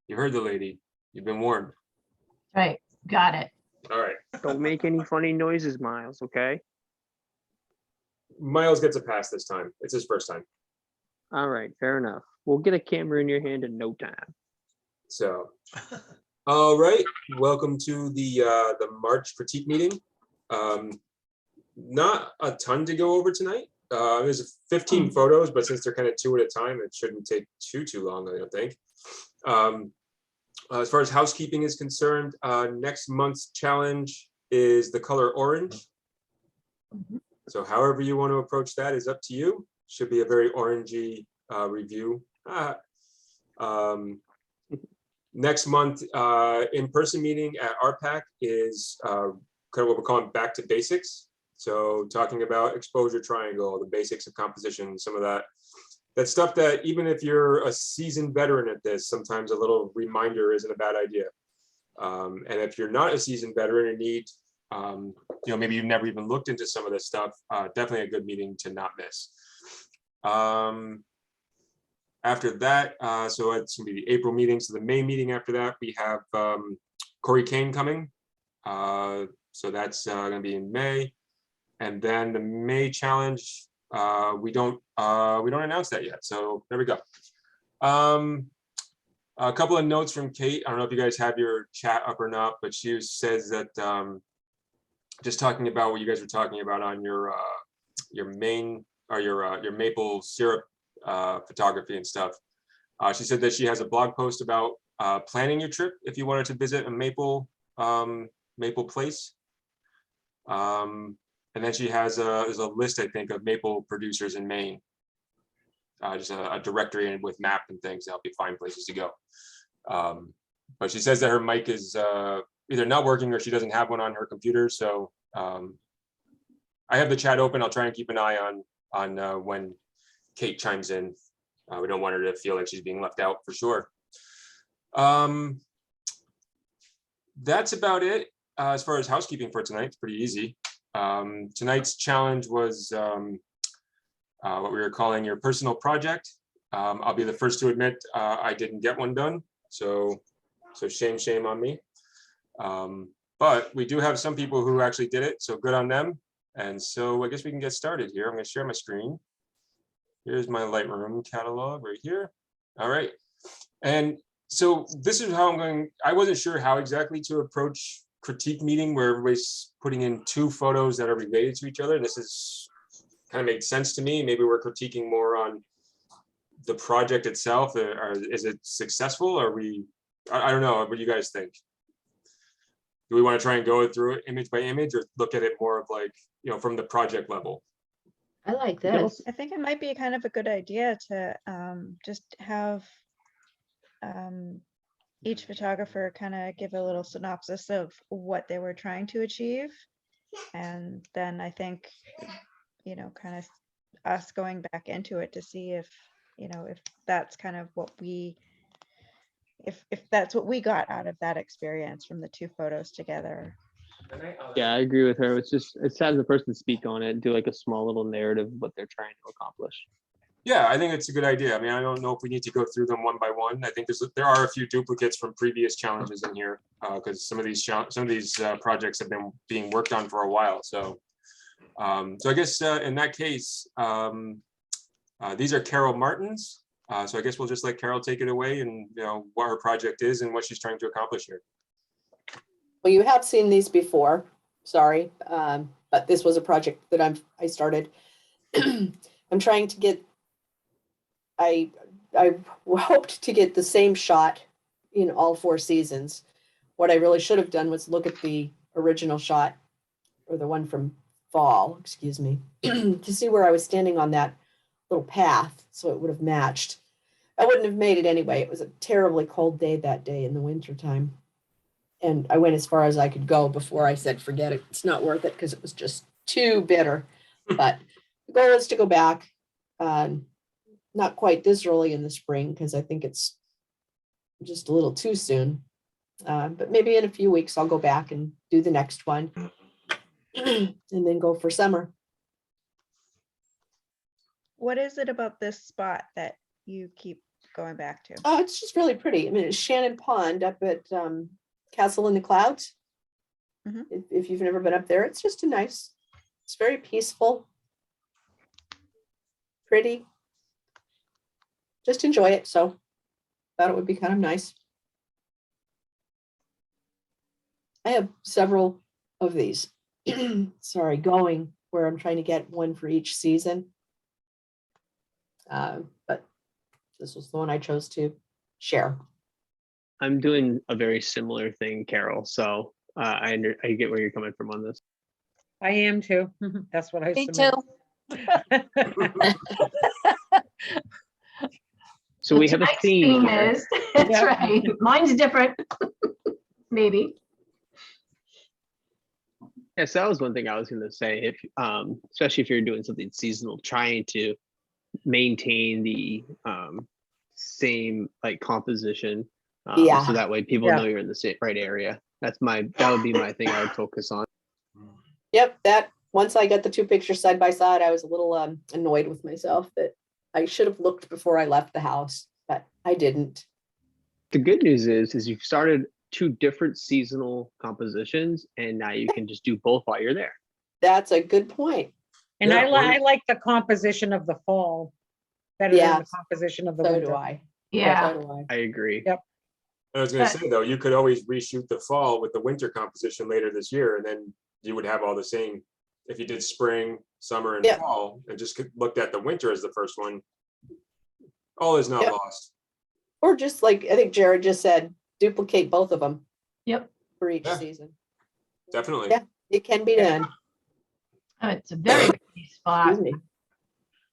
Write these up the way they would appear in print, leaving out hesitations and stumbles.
You heard the lady. You've been warned. Right, got it. All right. Don't make any funny noises, Miles, okay? Miles gets a pass this time. It's his first time. All right, fair enough. We'll get a camera in your hand in no time. So, all right. Welcome to the March critique meeting. Not a ton to go over tonight. There's 15 photos, but since they're kind of 2 at a time, it shouldn't take too long, I don't think. As far as housekeeping is concerned, next month's challenge is the color orange. So however you want to approach that is up to you. Should be a very orangey review. Next month, in-person meeting at RPAC is kind of what we're calling back to basics. So talking about exposure triangle, the basics of composition, some of that stuff that even if you're a seasoned veteran at this, sometimes a little reminder isn't a bad idea. And if you're not a seasoned veteran and need, maybe you've never even looked into some of this stuff, definitely a good meeting to not miss. After that, so it's gonna be the April meeting. So the May meeting after that, we have Corey Kane coming. So that's gonna be in May. And then the May challenge, we don't announce that yet. So there we go. A couple of notes from Kate. I don't know if you guys have your chat up or not, but she says that just talking about what you guys were talking about on your main or your maple syrup photography and stuff. She said that she has a blog post about planning your trip if you wanted to visit a maple place. And then she has there's a list, I think, of maple producers in Maine. Just a directory with map and things to help you find places to go. But she says that her mic is either not working or she doesn't have one on her computer. So I have the chat open. I'll try and keep an eye on when Kate chimes in. We don't want her to feel like she's being left out for sure. That's about it as far as housekeeping for tonight. It's pretty easy. Tonight's challenge was what we were calling your personal project. I'll be the first to admit I didn't get one done, so shame on me. But we do have some people who actually did it, so good on them. And so I guess we can get started here. I'm going to share my screen. Here's my Lightroom catalog right here. All right. And so this is how I'm going. I wasn't sure how exactly to approach critique meeting where everybody's putting in 2 photos that are related to each other. This is kind of made sense to me. Maybe we're critiquing more on the project itself. Or is it successful? Or I don't know. What do you guys think? Do we want to try and go through it image by image or look at it more of like, from the project level? I like this. I think it might be kind of a good idea to just have each photographer kind of give a little synopsis of what they were trying to achieve. And then I think, kind of us going back into it to see if that's kind of what if that's what we got out of that experience from the 2 photos together. Yeah, I agree with her. It's have the person speak on it and do like a small little narrative of what they're trying to accomplish. Yeah, I think it's a good idea. I mean, I don't know if we need to go through them one by one. I think there are a few duplicates from previous challenges in here because some of these projects have been being worked on for a while. So, so I guess in that case, these are Carol Martin's. So I guess we'll just let Carol take it away and what her project is and what she's trying to accomplish here. Well, you have seen these before, sorry, but this was a project that I started. I'm trying to get, I hoped to get the same shot in all 4 seasons. What I really should have done was look at the original shot, or the one from fall, excuse me, to see where I was standing on that little path, so it would have matched. I wouldn't have made it anyway. It was a terribly cold day that day in the wintertime. And I went as far as I could go before I said, forget it. It's not worth it because it was just too bitter. But the goal is to go back, not quite this early in the spring, because I think it's just a little too soon. But maybe in a few weeks, I'll go back and do the next one and then go for summer. What is it about this spot that you keep going back to? Oh, it's just really pretty. I mean, it's Shannon Pond up at Castle in the Clouds. Mhm. If you've never been up there, it's just it's very peaceful, pretty. Just enjoy it. So thought it would be kind of nice. I have several of these. Sorry, going where I'm trying to get one for each season. But this was the one I chose to share. I'm doing a very similar thing, Carol. So I get where you're coming from on this. I am too. That's what I Me submit. So we have a Tonight's theme here. is, that's Yep. right. Mine's different. Maybe. Yeah, so that was one thing I was going to say. If especially if you're doing something seasonal, trying to maintain the same like composition, Yeah. so that way people Yeah. know you're in the right area. That would be my thing I would focus on. Yep, that once I got the two pictures side by side, I was a little annoyed with myself that I should have looked before I left the house, but I didn't. The good news is you've started 2 different seasonal compositions, and now you can just do both while you're there. That's a good point. And Yeah, I like the composition of the fall better than Yeah. the composition of the So winter. do I. Yeah. So do I. I agree. Yep. I was gonna But- say though, you could always reshoot the fall with the winter composition later this year, and then you would have all the same. If you did spring, summer, and Yep. fall, and just looked at the winter as the first one, all is not Yep. lost. Or just like I think Jared just said, duplicate both of them Yep. for each Yeah. season. Definitely. Yeah. It can be done. Oh, it's a very pretty spot. Excuse me.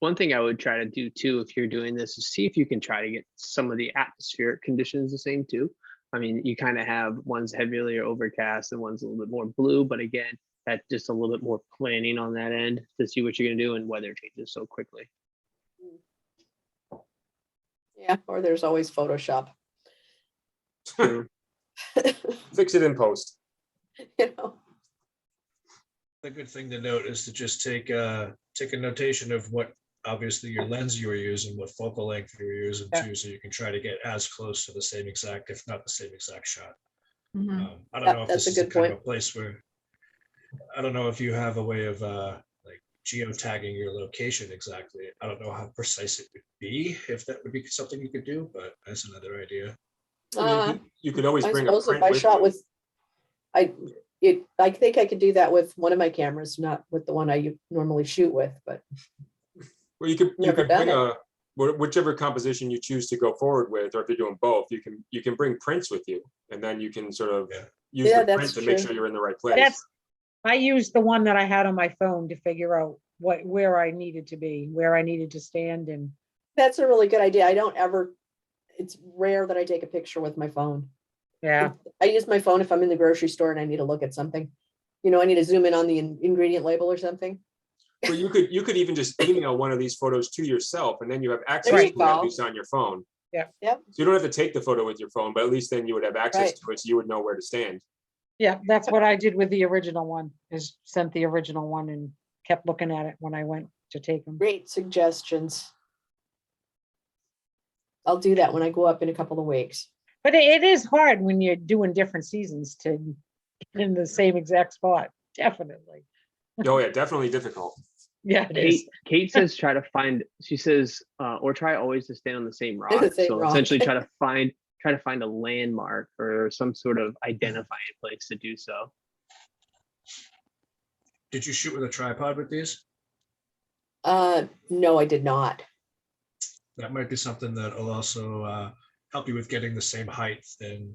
One thing I would try to do too, if you're doing this, is see if you can try to get some of the atmospheric conditions the same too. I mean, you kind of have one's heavily overcast and one's a little bit more blue, but again, that's just a little bit more planning on that end to see what you're gonna do, and weather changes so quickly. Yeah, or there's always Photoshop. True. Fix it in post. You know, A good thing to note is to just take a notation of what obviously your lens you were using, what focal length you were using Yeah. too, so you can try to get as close to the same exact, if not the same exact shot. Mhm. I don't Yep, know if that's this a is good kind of point. a place where, I don't know if you have a way of like geotagging your location exactly. I don't know how precise it would be, if that would be something you could do, but that's another idea. You could always I bring a suppose if print I with shot you. with, I think I could do that with one of my cameras, not with the one I normally shoot with, but Well, you could Never bring done whichever composition you choose to go forward with, or if you're doing both, you can bring prints with you, and then you can sort of Yeah. use Yeah, the that's print to make true. sure you're in the right place. That's, I used the one that I had on my phone to figure out where I needed to be, where I needed to stand, and that's a really good idea. I don't ever, it's rare that I take a picture with my phone. yeah. I use my phone if I'm in the grocery store and I need to look at something. You know, I need to zoom in on the ingredient label or something. Well, you could even just email one of these photos to yourself, and then you have access There to you it, at go. least on your phone. Yeah. Yep. So you don't have to take the photo with your phone, but at least then you would have access Right. to it, so you would know where to stand. Yeah, that's what I did with the original one, is sent the original one and kept looking at it when I went to take them. Great suggestions. I'll do that when I go up in a couple of weeks. But it is hard when you're doing different seasons to get in the same exact spot, definitely. Oh yeah, definitely difficult. Yeah, it is. Kate says try to find, she says, or try always to stand on the same rock. The same So rock. essentially try to find a landmark or some sort of identifying place to do so. Did you shoot with a tripod with these? No, I did not. That might be something that will also help you with getting the same height and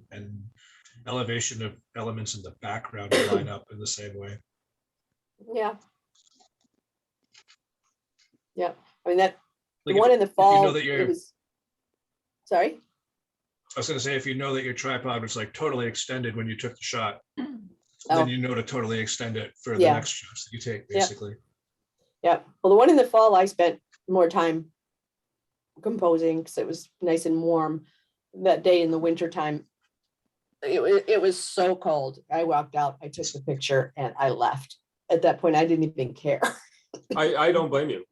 elevation of elements in the background to line up in the same way. Yeah. Yeah, I mean, that, the Like one in the if you fall, know that you're, it was, sorry? I was gonna say, if you know that your tripod was like totally extended when you took the shot, Oh. then you know to totally extend it for the Yeah. next shots that you take, Yeah. basically. Yeah, well, the one in the fall, I spent more time composing because it was nice and warm that day in the winter time. It was so cold. I walked out, I took the picture and I left. At that point, I didn't even care. I don't blame you.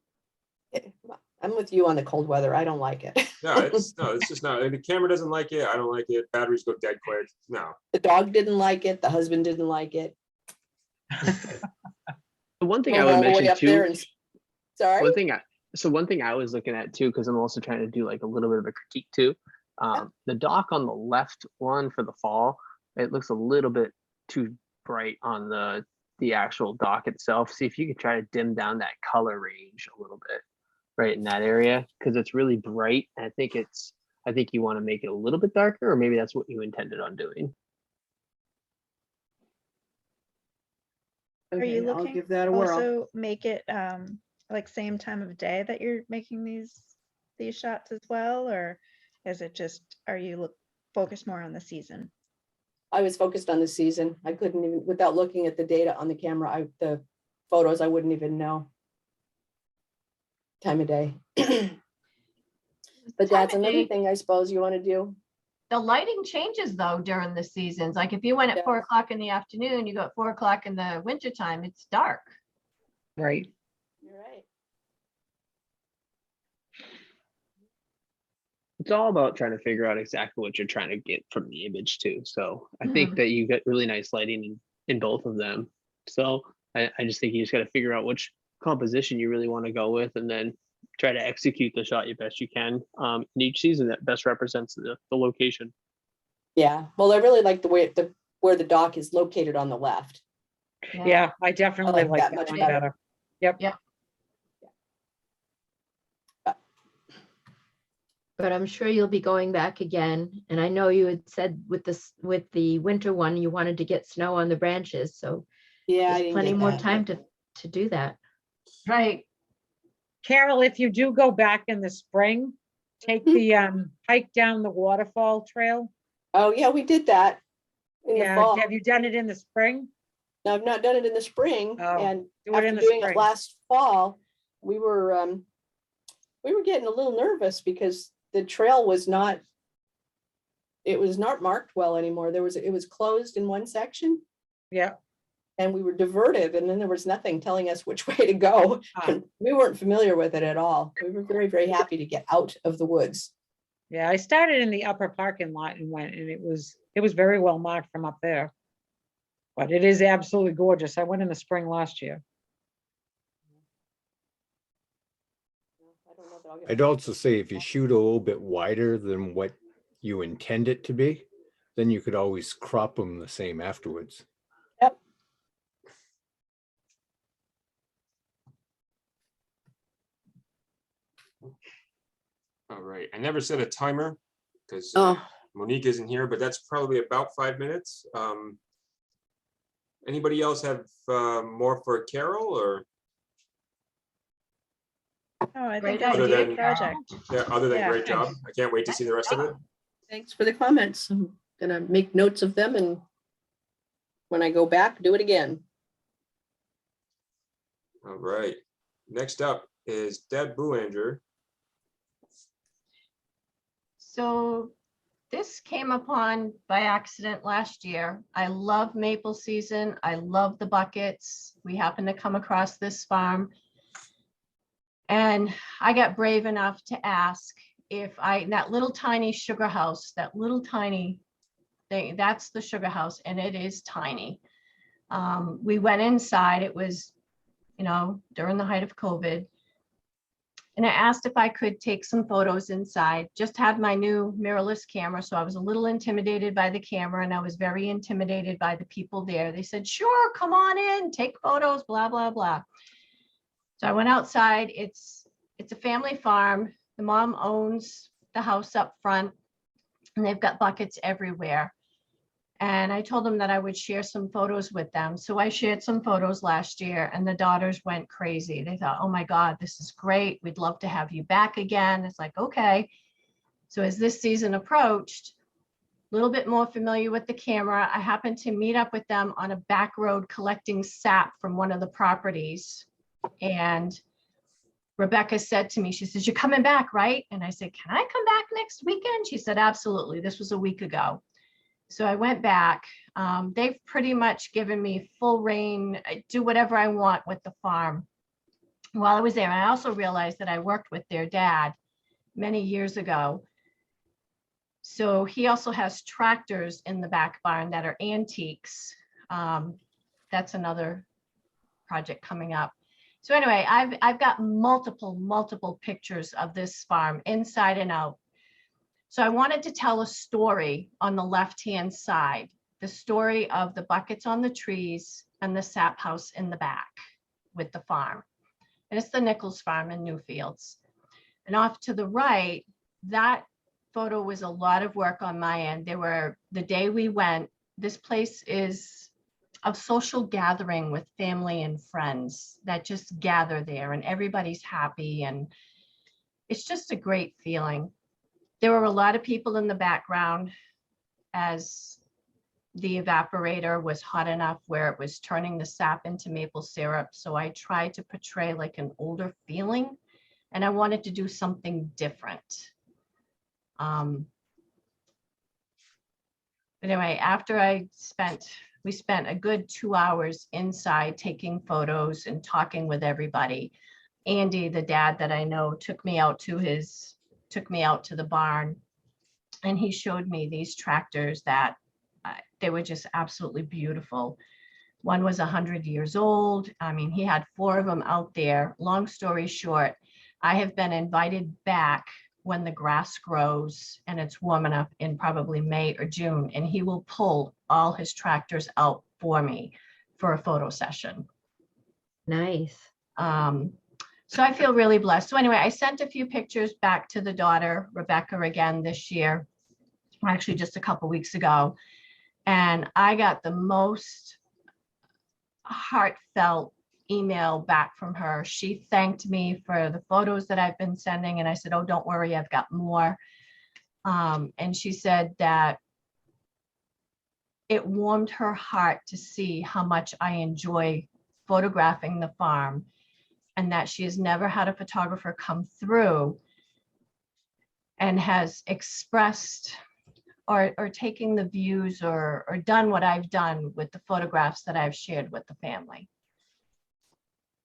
I'm with you on the cold weather. I don't like it. No, it's just not. The camera doesn't like it. I don't like it. Batteries go dead quick. No. The dog didn't like it. The husband didn't like it. The one thing I Drove would all the way mention up there too, and sorry. one thing I was looking at too, because I'm also trying to do like a little bit of a critique too. The dock on the left one for the fall, it looks a little bit too bright on the actual dock itself. See if you could try to dim down that color range a little bit right in that area, because it's really bright. And I think you want to make it a little bit darker, or maybe that's what you intended on doing. Are you Okay, I'll looking give that a whirl. also make it like same time of day that you're making these shots as well, or is it just, are you focused more on the season? I was focused on the season. I couldn't even, without looking at the data on the camera, the photos, I wouldn't even know time of day. But that's Time of another day. thing I suppose you want to do. The lighting changes though during the seasons. Like if you went at Yeah. 4 o'clock in the afternoon, you go at 4 o'clock in the winter time, it's dark. Right. You're right. It's all about trying to figure out exactly what you're trying to get from the image too. So I think that you get really nice lighting in both of them. So I just think you just got to figure out which composition you really want to go with, and then try to execute the shot you best you can in each season that best represents the location. Yeah. Well, I really like the way where the dock is located on the left. Yeah, I definitely like like that that much one better. better. Yep. Yeah. But I'm sure you'll be going back again. And I know you had said with the winter one, you wanted to get snow on the branches. So Yeah, I there's didn't plenty get more that. time to do that. Right. Carol, if you do go back in the spring, take the hike down the waterfall trail. Oh, yeah, we did that in the Yeah, fall. have you done it in the spring? No, I've not done it in the spring. Oh, And do it after in the doing it spring. last fall, we were getting a little nervous because the trail was not marked well anymore. It was closed in one section Yeah. and we were diverted, and then there was nothing telling us which way to go. Ah. And we weren't familiar with it at all. We were very, very happy to get out of the woods. Yeah, I started in the upper parking lot and went, and it was very well marked from up there. But it is absolutely gorgeous. I went in the spring last year. I don't know that I'll get- I'd also say if you shoot a little bit wider than what you intend it to be, then you could always crop them the same afterwards. Yep. All right. I never set a timer because Oh, Monique isn't here, but that's probably about 5 minutes. Anybody else have more for Carol or Oh, I Great think it's a idea, great Carol. project. yeah, other than Yeah, great job? thanks. I can't wait to see the rest of it. thanks for the comments. I'm gonna make notes of them, and when I go back, do it again. All right. Next up is Deb Boulanger. So this came upon by accident last year. I love maple season. I love the buckets. We happened to come across this farm. And I got brave enough to ask if that little tiny sugar house, that little tiny thing, that's the sugar house, and it is tiny. We went inside, it was, during the height of COVID. And I asked if I could take some photos inside, just had my new mirrorless camera. So I was a little intimidated by the camera, and I was very intimidated by the people there. They said, sure, come on in, take photos, blah, blah, blah. So I went outside. It's a family farm. The mom owns the house up front, and they've got buckets everywhere. And I told them that I would share some photos with them. So I shared some photos last year, and the daughters went crazy. They thought, oh my God, this is great. We'd love to have you back again. It's like, okay. So as this season approached, a little bit more familiar with the camera, I happened to meet up with them on a back road collecting sap from one of the properties. And Rebecca said to me, she says, you're coming back, right? And I said, can I come back next weekend? She said, absolutely. This was a week ago. So I went back. They've pretty much given me full reign, do whatever I want with the farm. while I was there, I also realized that I worked with their dad many years ago. So he also has tractors in the back barn that are antiques. That's another project coming up. So anyway, I've got multiple pictures of this farm inside and out. So I wanted to tell a story on the left-hand side, the story of the buckets on the trees and the sap house in the back with the farm. And it's the Nichols farm in Newfields. And off to the right, that photo was a lot of work on my end. The day we went, this place is a social gathering with family and friends that just gather there, and everybody's happy, and it's just a great feeling. There were a lot of people in the background as the evaporator was hot enough where it was turning the sap into maple syrup. So I tried to portray like an older feeling, and I wanted to do something different. Anyway, after we spent a good 2 hours inside taking photos and talking with everybody. Andy, the dad that I know, took me out to the barn, and he showed me these tractors that they were just absolutely beautiful. One was 100 years old. I mean, he had 4 of them out there. Long story short, I have been invited back when the grass grows and it's warm enough in probably May or June, and he will pull all his tractors out for me for a photo session. Nice. So I feel really blessed. So anyway, I sent a few pictures back to the daughter, Rebecca, again this year, actually just a couple weeks ago. And I got the most heartfelt email back from her. She thanked me for the photos that I've been sending. And I said, oh, don't worry, I've got more. And she said that it warmed her heart to see how much I enjoy photographing the farm, and that she has never had a photographer come through and has expressed or taking the views or done what I've done with the photographs that I've shared with the family.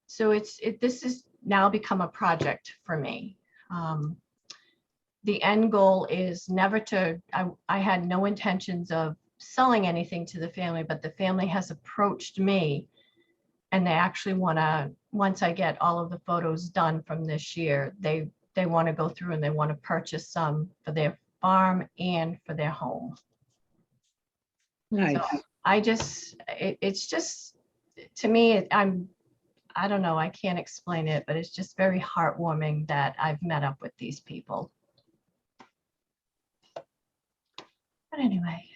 So this has now become a project for me. The end goal is never to, I had no intentions of selling anything to the family, but the family has approached me, and they actually want to, once I get all of the photos done from this year, they want to go through and they want to purchase some for their farm and for their home. Nice. So it's just, to me, I don't know, I can't explain it, but it's just very heartwarming that I've met up with these people. But anyway.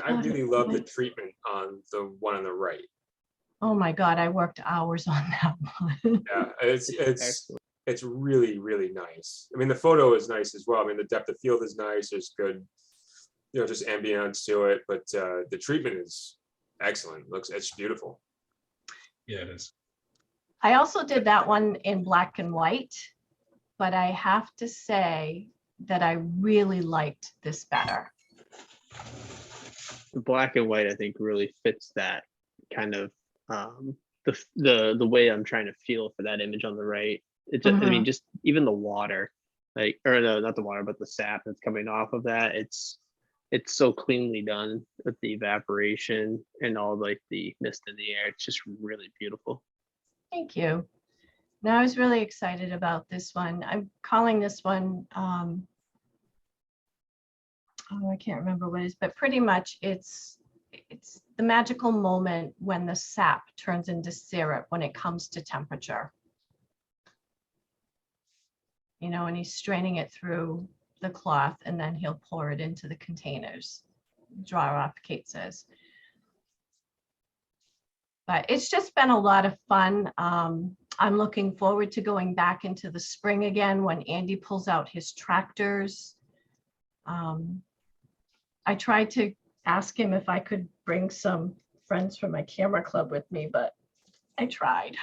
I really love the treatment on the one on the right. Oh my God, I worked hours on that one. Yeah, it's really, really nice. I mean, the photo is nice as well. I mean, the depth of field is nice. There's good, just ambience to it. But the treatment is excellent. It's beautiful. Yeah, it is. I also did that one in black and white, but I have to say that I really liked this better. The black and white, I think, really fits that kind of the way I'm trying to feel for that image on the right. It just, I mean, just even the water, like, or no, not the water, but the sap that's coming off of that. It's so cleanly done with the evaporation and all like the mist in the air. It's just really beautiful. Thank you. Now I was really excited about this one. I'm calling this one, oh, I can't remember what it is, but pretty much it's the magical moment when the sap turns into syrup when it comes to temperature. And he's straining it through the cloth, and then he'll pour it into the containers. Draw off, Kate says. But it's just been a lot of fun. I'm looking forward to going back into the spring again when Andy pulls out his tractors. I tried to ask him if I could bring some friends from my camera club with me, but I tried.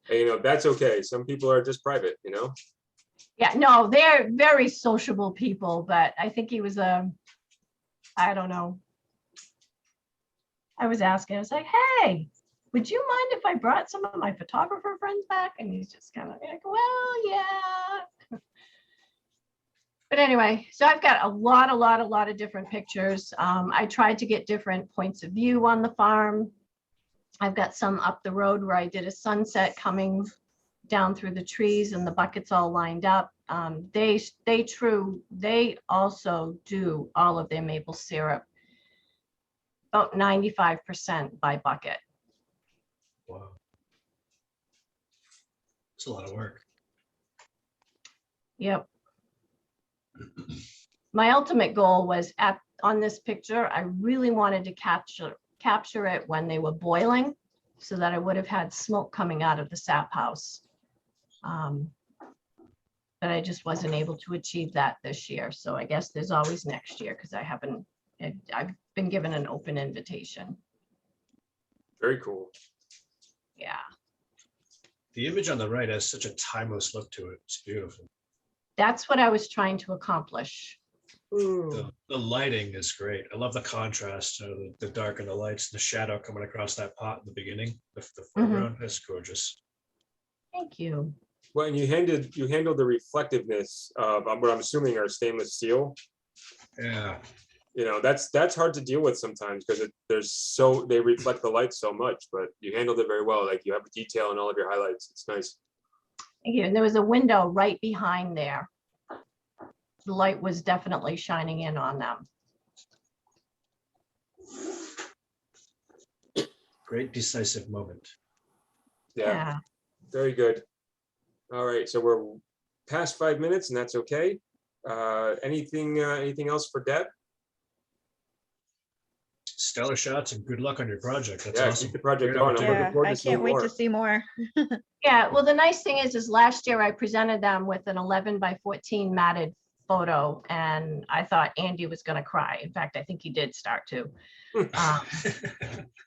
Hey, that's okay. Some people are just private, Yeah, no, they're very sociable people, but I think he was I don't know. I was asking, I was like, hey, would you mind if I brought some of my photographer friends back? And he's just kind of like, well, yeah. But anyway, so I've got a lot of different pictures. I tried to get different points of view on the farm. I've got some up the road where I did a sunset coming down through the trees and the buckets all lined up. They also do all of their maple syrup, about 95% by bucket. Wow. It's a lot of work. Yep. My ultimate goal was on this picture, I really wanted to capture it when they were boiling so that I would have had smoke coming out of the sap house. But I just wasn't able to achieve that this year. So I guess there's always next year because I've been given an open invitation. Very cool. Yeah. The image on the right has such a timeless look to it. It's beautiful. That's what I was trying to accomplish. The lighting is great. I love the contrast, the dark and the lights, the shadow coming across that pot in the beginning, the foreground. That's gorgeous. Thank you. Well, and you handled the reflectiveness of what I'm assuming are stainless steel. Yeah. You know, that's hard to deal with sometimes because they reflect the light so much, but you handled it very well. Like you have detail in all of your highlights. It's nice. Thank you. And there was a window right behind there. The light was definitely shining in on them. Great decisive moment. Yeah. Very good. All right, so we're past 5 minutes, and that's okay. Anything else for Deb? Stellar shots and good luck on your project. That's Yeah, awesome. keep the project Great going. I'm looking Yeah, forward I to seeing can't wait more. to see more. Yeah, well, the nice thing is last year I presented them with an 11 by 14 matted photo, and I thought Andy was going to cry. In fact, I think he did start to.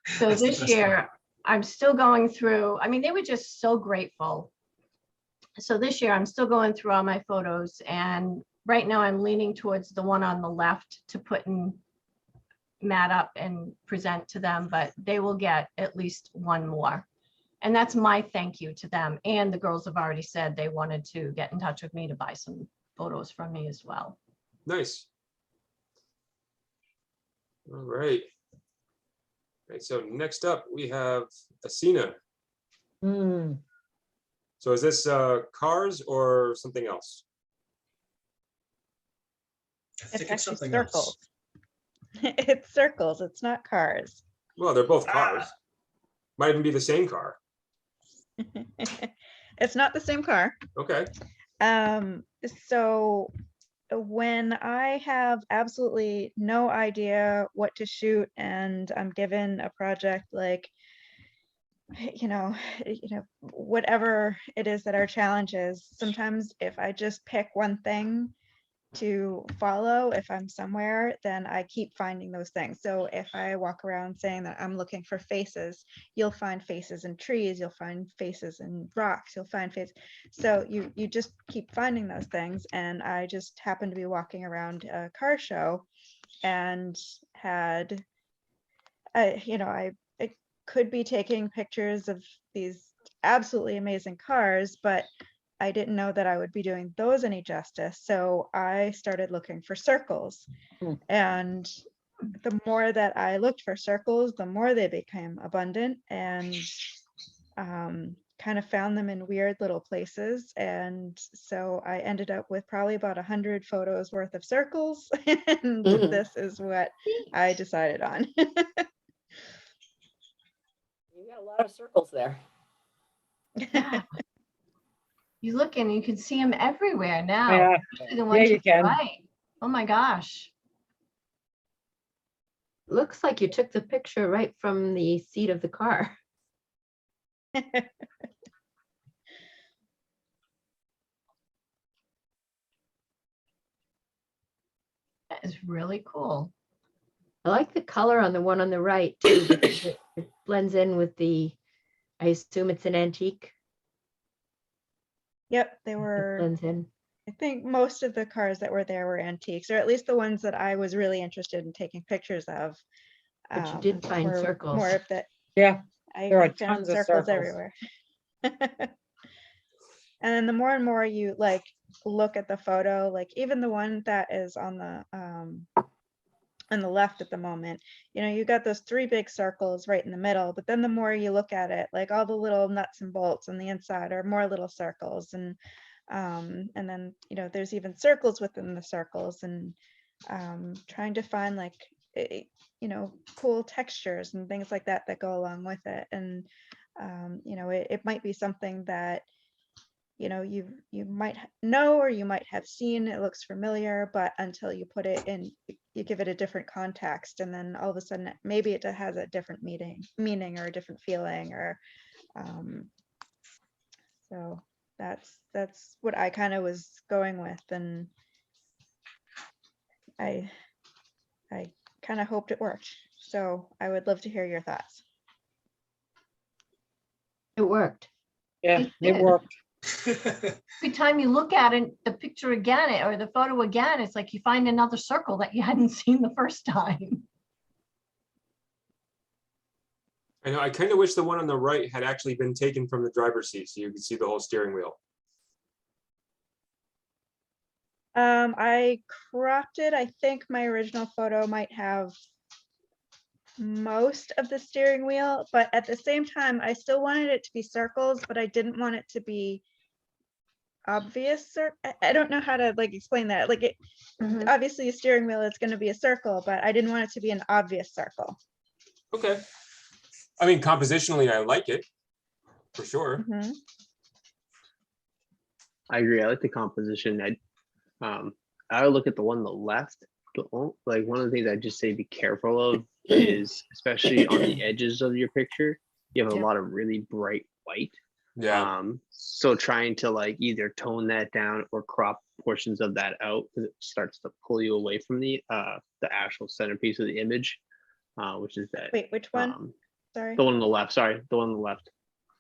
So this year, I'm still going through. I mean, they were just so grateful. So this year, I'm still going through all my photos, and right now I'm leaning towards the one on the left to put in mat up and present to them, but they will get at least one more. And that's my thank you to them. And the girls have already said they wanted to get in touch with me to buy some photos from me as well. Nice. All right. All right, so next up we have Asina. So is this cars or something else? I It's think it's actually something circles. else. It's circles. It's not cars. Well, they're both cars. Might even be the same car. It's not the same car. Okay. So when I have absolutely no idea what to shoot and I'm given a project like, whatever it is that our challenge is, sometimes if I just pick one thing to follow, if I'm somewhere, then I keep finding those things. So if I walk around saying that I'm looking for faces, you'll find faces in trees, you'll find faces in rocks, you'll find faces. So you just keep finding those things. And I just happened to be walking around a car show and had, I could be taking pictures of these absolutely amazing cars, but I didn't know that I would be doing those any justice. So I started looking for circles. And the more that I looked for circles, the more they became abundant, and kind of found them in weird little places. And so I ended up with probably about 100 photos worth of circles. And this is what I decided on. You got a lot of circles there. Yeah. You look and you can see them everywhere now. Yeah, Especially the ones you to the can. right. Oh my gosh. Looks like you took the picture right from the seat of the car. That is really cool. I like the color on the one on the right too, because it blends in with I assume it's an antique. Yep, they It were, blends in. I think most of the cars that were there were antiques, or at least the ones that I was really interested in taking pictures of. But you did find were circles. More of that. Yeah, There are I found tons of circles circles. everywhere. And then the more and more you like look at the photo, like even the one that is on the left at the moment, you know, you got those 3 big circles right in the middle, but then the more you look at it, like all the little nuts and bolts on the inside are more little circles. And then, you know, there's even circles within the circles, and trying to find like, you know, cool textures and things like that that go along with it. And, you know, it might be something that, you know, you might know, or you might have seen, it looks familiar, but until you put it in, you give it a different context, and then all of a sudden maybe it has a different meaning or a different feeling, or so that's what I kind of was going with. And I kind of hoped it worked, so I would love to hear your thoughts. It worked. Yeah, It it did. worked. Every time you look at it, the picture again, or the photo again, it's like you find another circle that you hadn't seen the first time. I know, I kind of wish the one on the right had actually been taken from the driver's seat so you could see the whole steering wheel. I cropped it. I think my original photo might have most of the steering wheel, but at the same time, I still wanted it to be circles, but I didn't want it to be obvious. I don't know how to like explain that. Like it, Mhm. obviously a steering wheel is going to be a circle, but I didn't want it to be an obvious circle. Okay. I mean, compositionally, I like it, for sure. Mhm. I agree. I like the composition. I would look at the one on the left. Like one of the things I just say be careful of is, especially on the edges of your picture, you have a Yep. lot of really bright white. Yeah. So trying to like either tone that down or crop portions of that out, because it starts to pull you away from the actual centerpiece of the image, which is that. Wait, which one? Sorry. The one on the left. Sorry, the one on the left.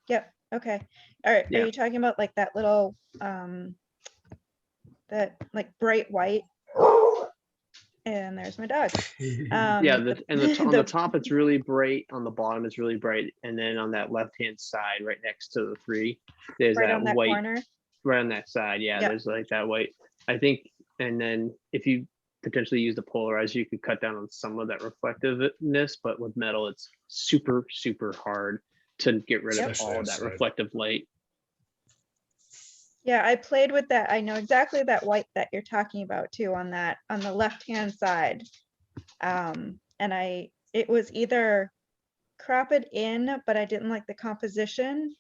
Yep. Okay. All right. Yeah. Are you talking about like that little that like bright white? And there's my dog. Yeah, on the the- top it's really bright, on the bottom it's really bright, and then on that left hand side, right next to the 3, there's right that on that white corner. right on that side. Yeah, Yep. there's like that white. I think, and then if you potentially use the polarizer, you could cut down on some of that reflectiveness, but with metal, it's super hard to get rid of Especially all of that outside. reflective light. Yeah, I played with that. I know exactly that white that you're talking about too, on the left hand side. And it was either crop it in, but I didn't like the composition,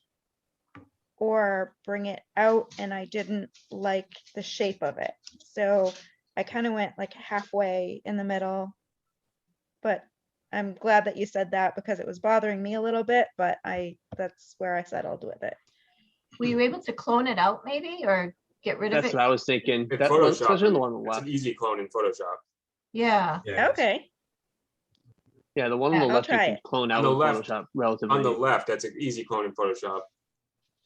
or bring it out and I didn't like the shape of it. So I kind of went like halfway in the middle, but I'm glad that you said that because it was bothering me a little bit, but that's where I settled with it. Were you able to clone it out maybe, or get rid of That's it? what I was thinking. In That one, Photoshop, especially the one on the it's left. an easy clone in Photoshop. Yeah. Yeah, Okay. Yeah, the one on the I'll left you try can it. clone On out the in left- Photoshop relatively. On the left, that's an easy clone in Photoshop.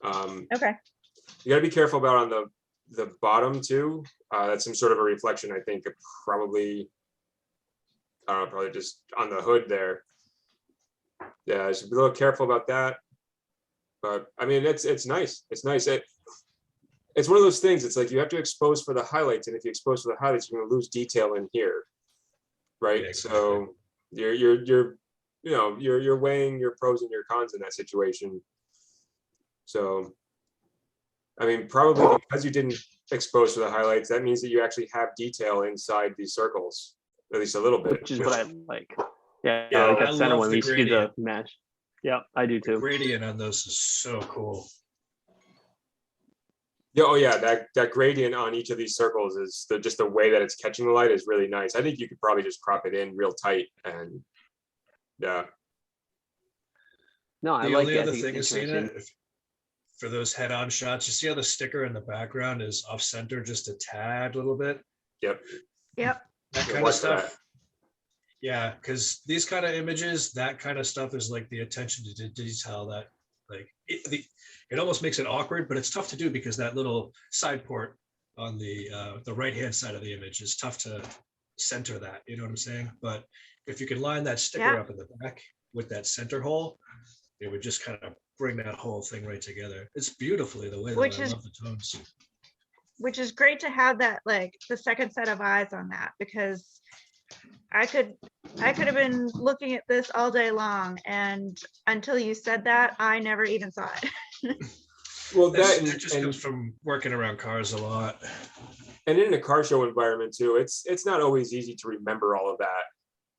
Okay. You gotta be careful about on the bottom too. That's some sort of a reflection, I think, probably just on the hood there. Yeah, I should be a little careful about that. But I mean, it's nice. It's nice. It's one of those things. It's like you have to expose for the highlights, and if you expose for the highlights, you're gonna lose detail in here, right? Yeah, exactly. So you're weighing your pros and your cons in that situation. So, I mean, probably because you didn't expose for the highlights, that means that you actually have detail inside these circles, at least a little bit. which is what I like. Yeah, Yeah, like I that center love one. the We see the gradient. mesh. Yeah, I do too. Gradient on those is so cool. Yeah, oh yeah, that gradient on each of these circles is just the way that it's catching the light is really nice. I think you could probably just crop it in real tight and yeah. No, I The like only it. I other think thing it's is, Cena, interesting. for those head-on shots, you see how the sticker in the background is off-center just a tad little bit? Yep. Yep. That Yeah, kind of watch for that. stuff. Yeah, because these kind of images, that kind of stuff is like the attention to detail that, like, it almost makes it awkward, but it's tough to do because that little side port on the right-hand side of the image is tough to center that, you know what I'm saying? But if you can line that sticker Yeah. up in the back with that center hole, it would just kind of bring that whole thing right together. It's beautifully the way that Which I is- love the tones. Which is great to have that, like, the second set of eyes on that, because I could have been looking at this all day long, and until you said that, I never even saw it. Well, That just comes from working around cars a lot. and in a car show environment too, it's not always easy to remember all of that.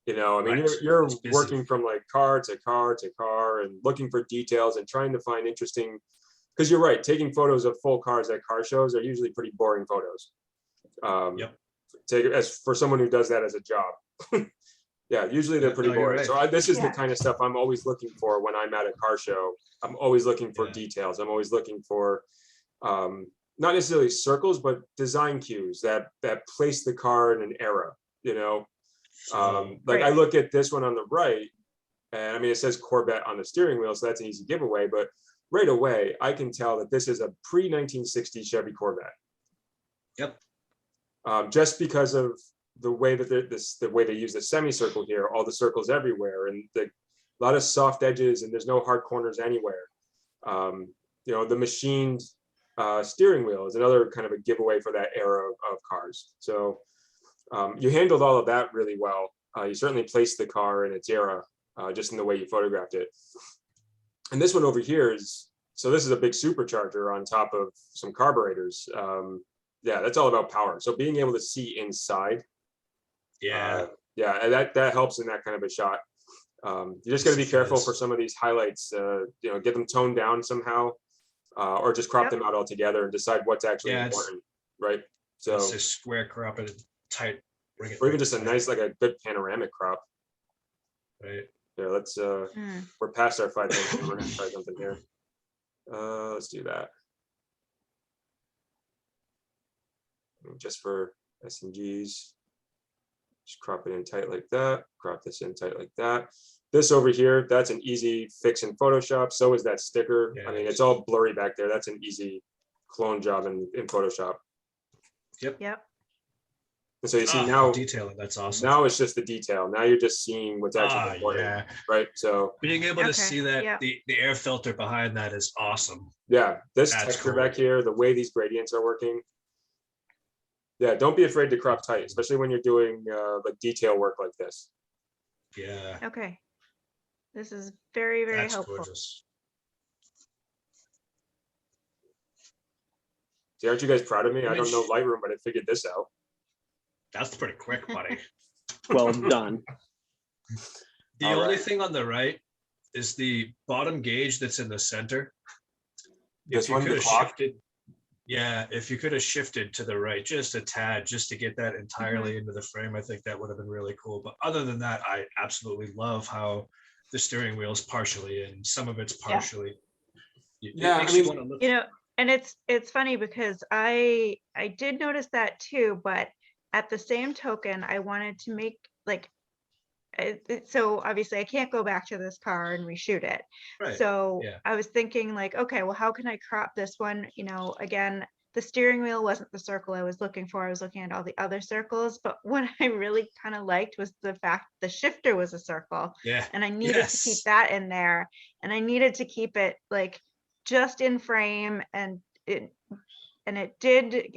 You know, I mean, Right. you're It's busy. working from like car to car to car and looking for details and trying to find interesting, because you're right, taking photos of full cars at car shows are usually pretty boring photos. Yep. Take as for someone who does that as a job. Yeah, usually they're Yeah, pretty no, you're boring. right. So this is the Yeah. kind of stuff I'm always looking for when I'm at a car show. I'm always looking for Yeah. details. I'm always looking for not necessarily circles, but design cues that place the car in an era, you know. Like I Right. look at this one on the right, and I mean, it says Corvette on the steering wheel, so that's an easy giveaway, but right away, I can tell that this is a pre-1960 Chevy Corvette. Yep. Just because of the way that the way they use the semicircle here, all the circles everywhere, and a lot of soft edges, and there's no hard corners anywhere. You know, the machined steering wheel is another kind of a giveaway for that era of cars. So you handled all of that really well. You certainly placed the car in its era, just in the way you photographed it. And this one over here is, so this is a big supercharger on top of some carburetors. Yeah, that's all about power. So being able to see inside, Yeah. yeah, and that helps in that kind of a shot. You just got to be Yes, it careful does. for some of these highlights. You know, get them toned down somehow, or just crop Yep. them out altogether and decide what's actually Yeah, it's- important, right? So, It's just square crop it tight. Bring it or even right just a tight, nice, like a good panoramic crop. right? Yeah, let's. Mm. We're past our 5 minutes. We're gonna try something here. Let's do that. Just for SMGs. Just crop it in tight like that. Crop this in tight like that. This over here, that's an easy fix in Photoshop. So is that sticker. I mean, it's all blurry back there. That's an easy clone job in Photoshop. Yep. Yep. And so you see Ah, now, detailing. That's awesome. now it's just the detail. Now you're just seeing what's actually important, yeah. right? So Being able to Okay, see that yeah. the air filter behind that is awesome. yeah, this That's texture cool. back here, the way these gradients are working. Yeah, don't be afraid to crop tight, especially when you're doing like detail work like this. Yeah. Okay. This is very, very That's helpful. gorgeous. See, aren't you guys proud of me? I don't know Image. Lightroom, but I figured this out. That's pretty quick, buddy. Well done. The All only right. thing on the right is the bottom gauge that's in the center. This If you one, the could have clock? shifted, yeah, if you could have shifted to the right just a tad, just to get that entirely into the frame, I think that would have been really cool. But other than that, I absolutely love how the steering wheel is partially in, some of it's Yeah. partially. It Yeah, I makes you mean- wanna look- You know, and it's funny because I did notice that too, but at the same token, I wanted to make like so obviously I can't go back to this car and reshoot it. Right, So yeah. I was thinking like, okay, well, how can I crop this one? You know, again, the steering wheel wasn't the circle I was looking for. I was looking at all the other circles, but what I really kind of liked was the fact the shifter was a circle, Yeah, and I needed to keep Yes. that in there, and I needed to keep it like just in frame, and it did.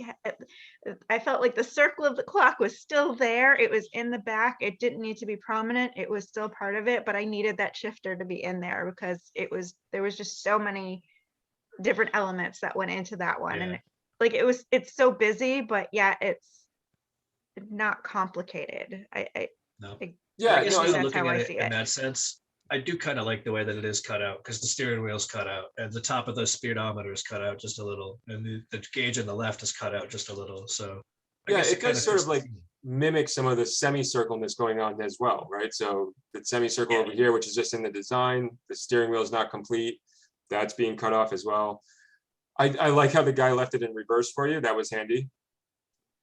I felt like the circle of the clock was still there. It was in the back. It didn't need to be prominent. It was still part of it, but I needed that shifter to be in there because there was just so many different elements that went into that one. Yeah. And like it's so busy, but yeah, it's not complicated. No. Yeah, I guess no, think now that's looking how at I it see in it. that sense, I do kind of like the way that it is cut out because the steering wheel's cut out and the top of the speedometer is cut out just a little, and the gauge on the left is cut out just a little. So I Yeah, guess it kinda does sort fits of the like theme. mimic some of the semicircleness going on as well, right? So the semicircle Yeah. over here, which is just in the design, the steering wheel is not complete. That's being cut off as well. I like how the guy left it in reverse for you. That was handy.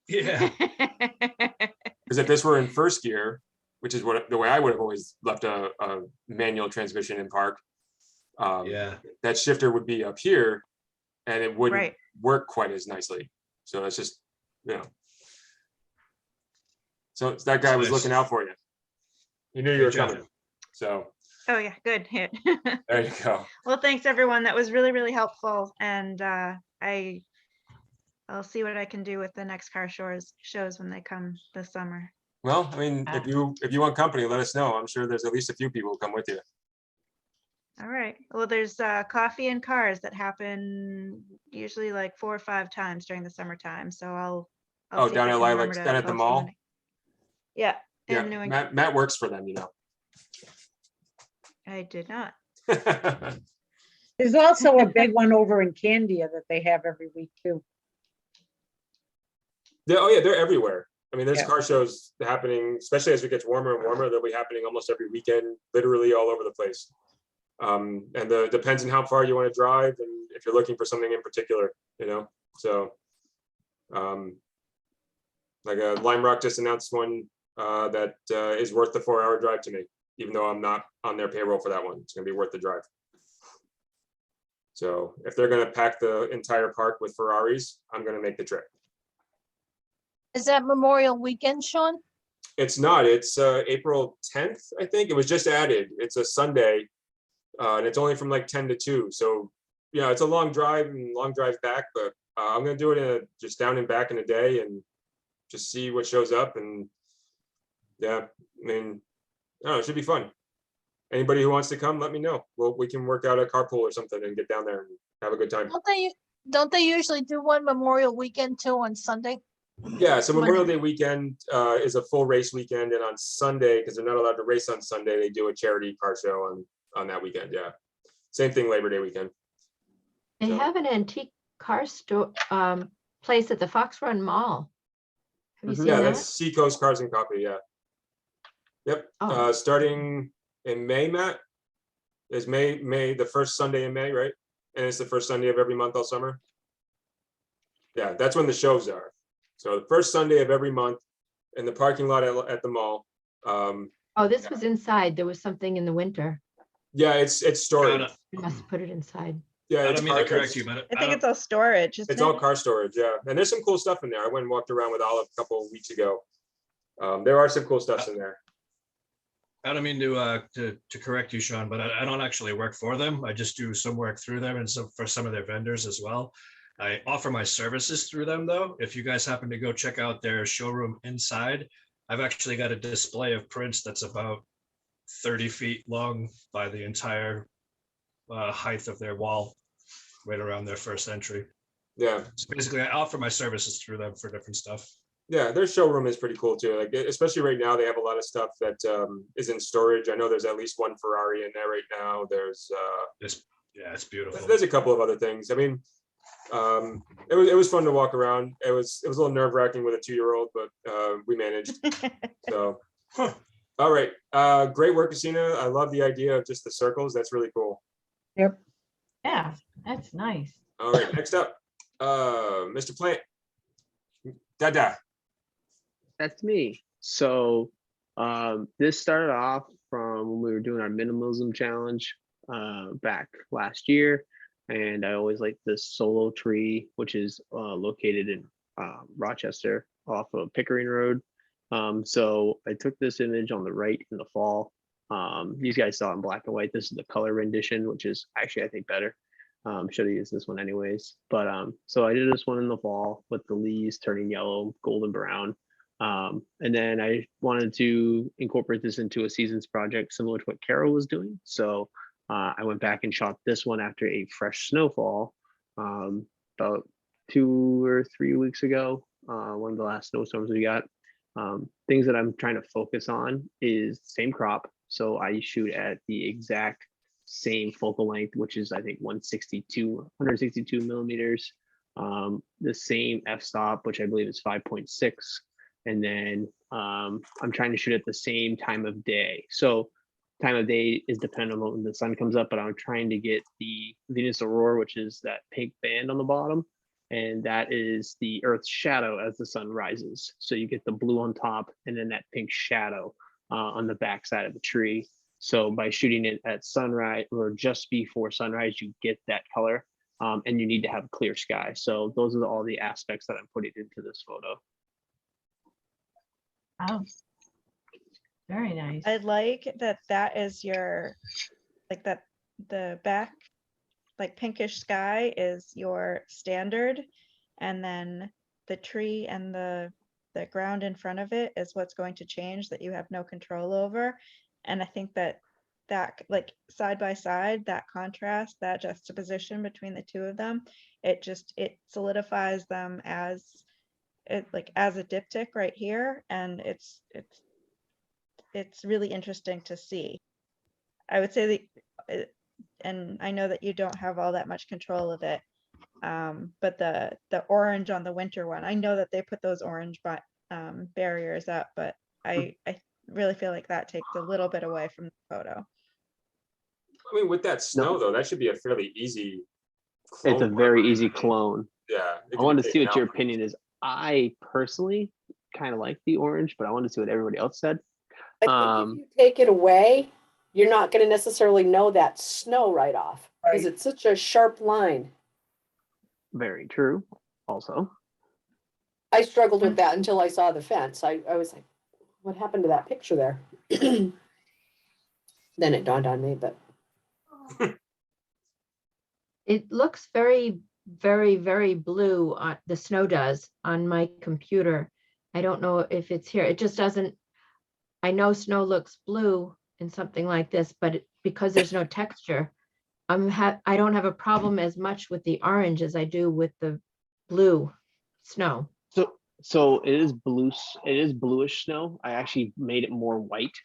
Yeah, Because if this were in first gear, which is what the way I would have always left a manual transmission in park, yeah. that shifter would be up here and it wouldn't Right. work quite as nicely. So that's just, you know. So that guy was Nice. looking out for you. He knew you Good were job. coming. So, Oh, yeah, good. Hit. There you go. Well, thanks, everyone. That was really, really helpful. And I'll see what I can do with the next car shows when they come this summer. Well, I mean, if you want company, let us know. I'm sure there's at least a few people who come with you. All right. Well, there's coffee and cars that happen usually like 4 or 5 times during the summertime. So I'll Oh, see if down I at can Lilac, remember to down at the post mall. somebody. Yeah. Yeah, In New England. Matt works for them, you know. I did not. There's also a big one over in Candia that they have every week too. Oh yeah, they're everywhere. I mean, there's Yeah. car shows happening, especially as it gets warmer and warmer. They'll be happening almost every weekend, literally all over the place. And depends on how far you want to drive and if you're looking for something in particular, you know. So, like Lime Rock just announced one that is worth the 4-hour drive to me, even though I'm not on their payroll for that one. It's gonna be worth the drive. So if they're gonna pack the entire park with Ferraris, I'm gonna make the trip. Is that Memorial Weekend, Sean? It's not. It's April 10th, I think. It was just added. It's a Sunday, and it's only from like 10 to 2. So, yeah, it's a long drive and long drive back, but I'm gonna do it in just down and back in a day and just see what shows up. And yeah, I mean, I don't know, it should be fun. Anybody who wants to come, let me know. Well, we can work out a carpool or something and get down there and have a good time. Don't they usually do one Memorial Weekend too on Sunday? Yeah, so Memorial Day weekend is a full race weekend, and on Sunday, because they're not allowed to race on Sunday, they do a charity car show on that weekend. Yeah, same thing Labor Day weekend. They So- have an antique car store place at the Fox Run Mall. Have you seen Yeah, that? that's Seacoast Cars and Coffee. Yeah. Yep. Oh. Starting in May, Matt. Is May the first Sunday in May, right? And it's the first Sunday of every month all summer. Yeah, that's when the shows are. So the first Sunday of every month in the parking lot at the mall. Oh, this was inside. There was something in the winter. Yeah, it's storage. You must have put it inside. Yeah, I it's don't mean to car- correct you, but I think it's all storage. It's all car storage, yeah. And there's some cool stuff in there. I went and walked around with Olive a couple of weeks ago. There are some cool stuff in there. I don't mean to correct you, Sean, but I don't actually work for them. I just do some work through them and some for some of their vendors as well. I offer my services through them though. If you guys happen to go check out their showroom inside, I've actually got a display of prints that's about 30 feet long by the entire height of their wall, right around their first entry. Yeah. So basically I offer my services through them for different stuff. Yeah, their showroom is pretty cool too. Like especially right now, they have a lot of stuff that is in storage. I know there's at least one Ferrari in there right now. There's it's beautiful. there's a couple of other things. I mean, it was fun to walk around. It was a little nerve wracking with a 2-year-old, but we managed. So, all right, great work, Casina. I love the idea of just the circles. That's really cool. Yep. Yeah, that's nice. All right, next up, Mr. Plant. Dada. That's me. So this started off from when we were doing our minimalism challenge back last year. And I always liked this solo tree, which is located in Rochester off of Pickering Road. So I took this image on the right in the fall. These guys saw it in black and white. This is the color rendition, which is actually, I think, better. Should have used this one anyways. But so I did this one in the fall with the leaves turning yellow, golden brown. And then I wanted to incorporate this into a seasons project similar to what Carol was doing. So I went back and shot this one after a fresh snowfall about 2 or 3 weeks ago, one of the last snowstorms we got. Things that I'm trying to focus on is same crop. So I shoot at the exact same focal length, which is I think 162 millimeters. The same f-stop, which I believe is 5.6. And then I'm trying to shoot at the same time of day. So time of day is dependent on when the sun comes up, but I'm trying to get the Venus Aurora, which is that pink band on the bottom. And that is the Earth's shadow as the sun rises. So you get the blue on top and then that pink shadow on the back side of the tree. So by shooting it at sunrise or just before sunrise, you get that color and you need to have clear sky. So those are all the aspects that I'm putting into this photo. Oh, Very nice. I like that that is your, like that, the back, like pinkish sky is your standard. And then the tree and the ground in front of it is what's going to change that you have no control over. And I think that like side by side, that contrast, that juxtaposition between the two of them, it solidifies them as like as a diptych right here. And it's really interesting to see. I would say that, and I know that you don't have all that much control of it, but the orange on the winter one, I know that they put those orange barriers up, but I really feel like that takes a little bit away from the photo. I mean, with that snow though, that should be a fairly easy. It's a clone very work. easy clone. Yeah. it I can be wanted to see taken what your out. opinion is. I personally kind of like the orange, but I wanted to see what everybody else said. I think if you take it away, you're not going to necessarily know that snow right off because it's such a sharp line. Very true. Also, I struggled with that until I saw the fence. I was like, what happened to that picture there? Then it dawned on me, but It looks very, very, very blue on the snow does on my computer. I don't know if it's here. It just doesn't. I know snow looks blue in something like this, but because there's no texture, I don't have a problem as much with the orange as I do with the blue snow. so it is blue. It is bluish snow. I actually made it more white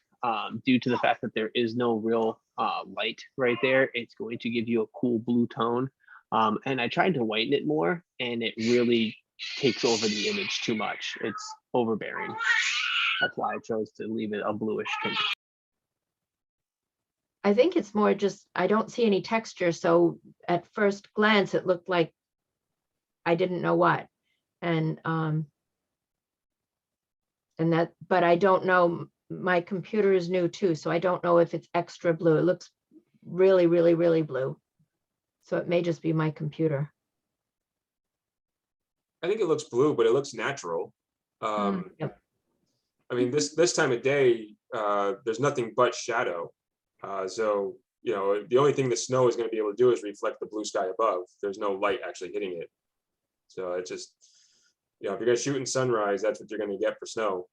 due to the fact that there is no real light right there. It's going to give you a cool blue tone. And I tried to whiten it more, and it really takes over the image too much. It's overbearing. That's why I chose to leave it a bluish tint. I think it's more just, I don't see any texture. So at first glance, it looked like I didn't know what. And that, but I don't know, my computer is new too, so I don't know if it's extra blue. It looks really, really, really blue. So it may just be my computer. I think it looks blue, but it looks natural. Yep. I mean, this time of day, there's nothing but shadow. So, you know, the only thing the snow is going to be able to do is reflect the blue sky above. There's no light actually hitting it. So it just, you know, if you're going to shoot in sunrise, that's what you're going to get for snow.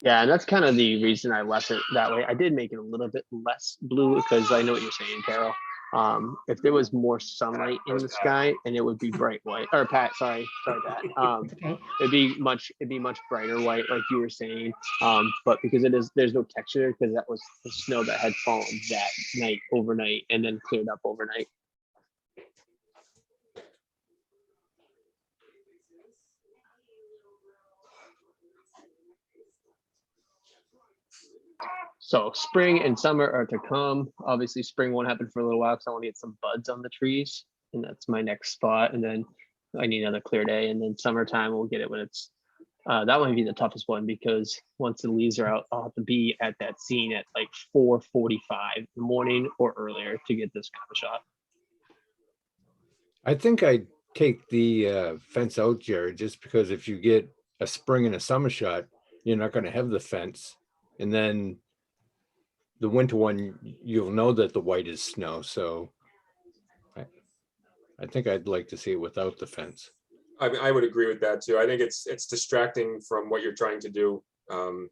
Yeah, and that's kind of the reason I left it that way. I did make it a little bit less blue because I know what you're saying, Carol. If there was more sunlight in the sky, and it would be bright white, or Pat, sorry, Pat. Okay. It'd be much brighter white, like you were saying. But because there's no texture, because that was the snow that had fallen that night overnight and then cleared up overnight. So spring and summer are to come. Obviously, spring won't happen for a little while because I want to get some buds on the trees, and that's my next spot. And then I need another clear day, and then summertime we'll get it when it's. That might be the toughest one because once the leaves are out, I'll have to be at that scene at like 4:45 in the morning or earlier to get this kind of shot. I think I'd take the fence out, Jared, just because if you get a spring and a summer shot, you're not going to have the fence. And then the winter one, you'll know that the white is snow. So I think I'd like to see it without the fence. I mean, I would agree with that too. I think it's distracting from what you're trying to do on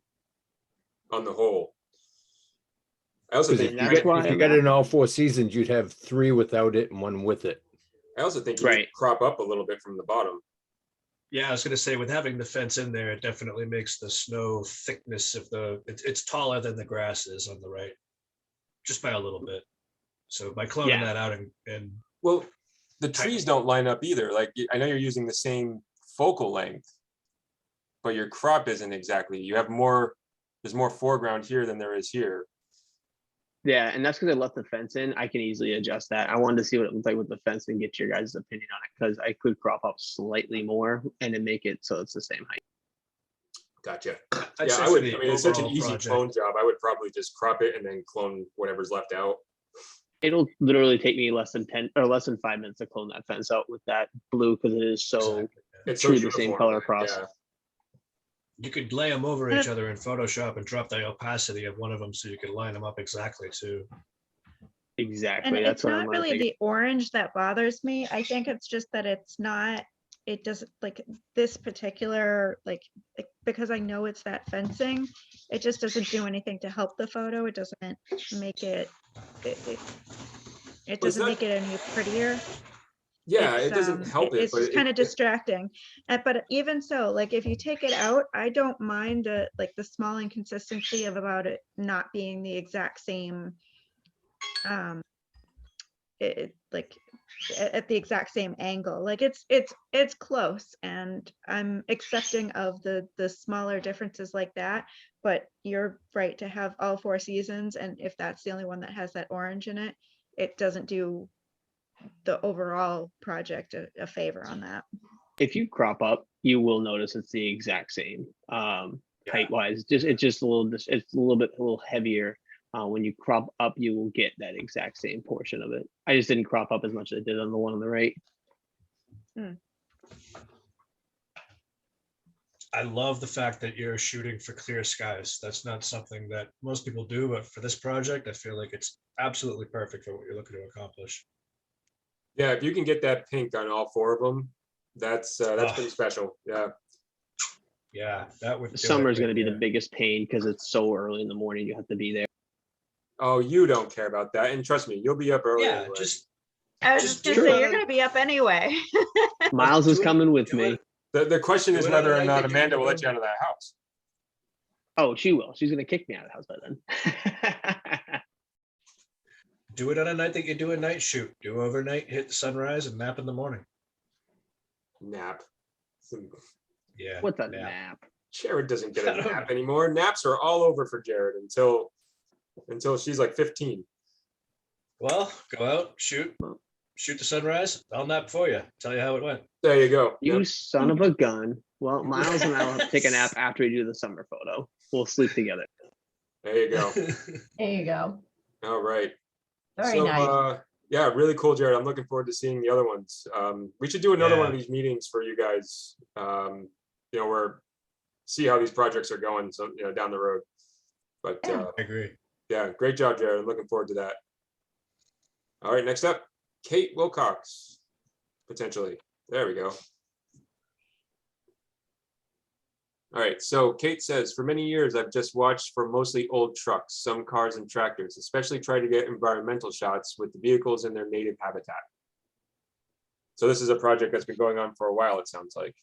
the whole. I also think That's why if you got it in all 4 seasons, you'd have 3 without it and 1 with it. I also think you need to crop up a little bit from the bottom. Yeah, I was going to say with having the fence in there, it definitely makes the snow thickness of it's taller than the grass is on the right, just by a little bit. So by cloning that out and well, the trees don't line up either. Like I know you're using the same focal length, but your crop isn't exactly. You have more. There's more foreground here than there is here. Yeah, and that's because I left the fence in. I can easily adjust that. I wanted to see what it looked like with the fence and get your guys' opinion on it because I could crop up slightly more and then make it so it's the same height. Gotcha. I'd Yeah, say I for would. the I mean, it's such an overall easy project- clone job. I would probably just crop it and then clone whatever's left out. It'll literally take me less than 5 minutes to clone that fence out with that blue because it is so It's true so the same uniform, color across. yeah. You could lay them over each other in Photoshop and drop the opacity of one of them so you could line them up exactly too. And Exactly. it's That's what not I'm really thinking. the orange that bothers me. I think it's just that it's not, it doesn't like this particular, like, because I know it's that fencing, it just doesn't do anything to help the photo. It doesn't make it, it Was doesn't that- make it any prettier. Yeah, It's, it doesn't help it, it's but just kind of it, distracting. But even so, like if you take it out, I don't mind the like the small inconsistency of about it not being the exact same. Like at the exact same angle. Like it's close, and I'm accepting of the smaller differences like that. But you're right to have all 4 seasons, and if that's the only one that has that orange in it, it doesn't do the overall project a favor on that. If you crop up, you will notice it's the exact same height wise. It's just a little bit heavier. When you crop up, you will get that exact same portion of it. I just didn't crop up as much as I did on the one on the right. I love the fact that you're shooting for clear skies. That's not something that most people do, but for this project, I feel like it's absolutely perfect for what you're looking to accomplish. yeah, if you can get that pink on all 4 of them, that's Oh. pretty special. Yeah. Yeah, that would. The do it summer is right going to be the there. biggest pain because it's so early in the morning. You have to be there. Oh, you don't care about that, and trust me, you'll be up early. Yeah, anyway. just I was Just just gonna do it say on you're a- gonna be up anyway. Miles is do it- coming with do me. it- The question Do is it on whether a or night not that you Amanda will let can- you out of that house. Oh, she will. She's going to kick me out of the house by then. Do it on a night that you do a night shoot. Do overnight, hit the sunrise, and nap in the morning. Nap. Yeah. What's a nap. nap? Jared doesn't get I a don't nap know. anymore. Naps are all over for Jared until she's like 15. Well, go out, shoot the sunrise. I'll nap for you. Tell you how it went. There you go. You Yep. son of a gun. Well, Miles and I will take a nap after we do the summer photo. We'll sleep together. There you go. There you go. All right. Very nice. Yeah, really cool, Jared. I'm looking forward to seeing the other ones. We should do another one of Yeah. these meetings for you guys. Where see how these projects are going. So down the road. But Yeah. I agree. yeah, great job, Jared. I'm looking forward to that. All right, next up, Kate Wilcox, potentially. There we go. All right, so Kate says, for many years, I've just watched for mostly old trucks, some cars and tractors, especially try to get environmental shots with the vehicles in their native habitat. So this is a project that's been going on for a while, it sounds like.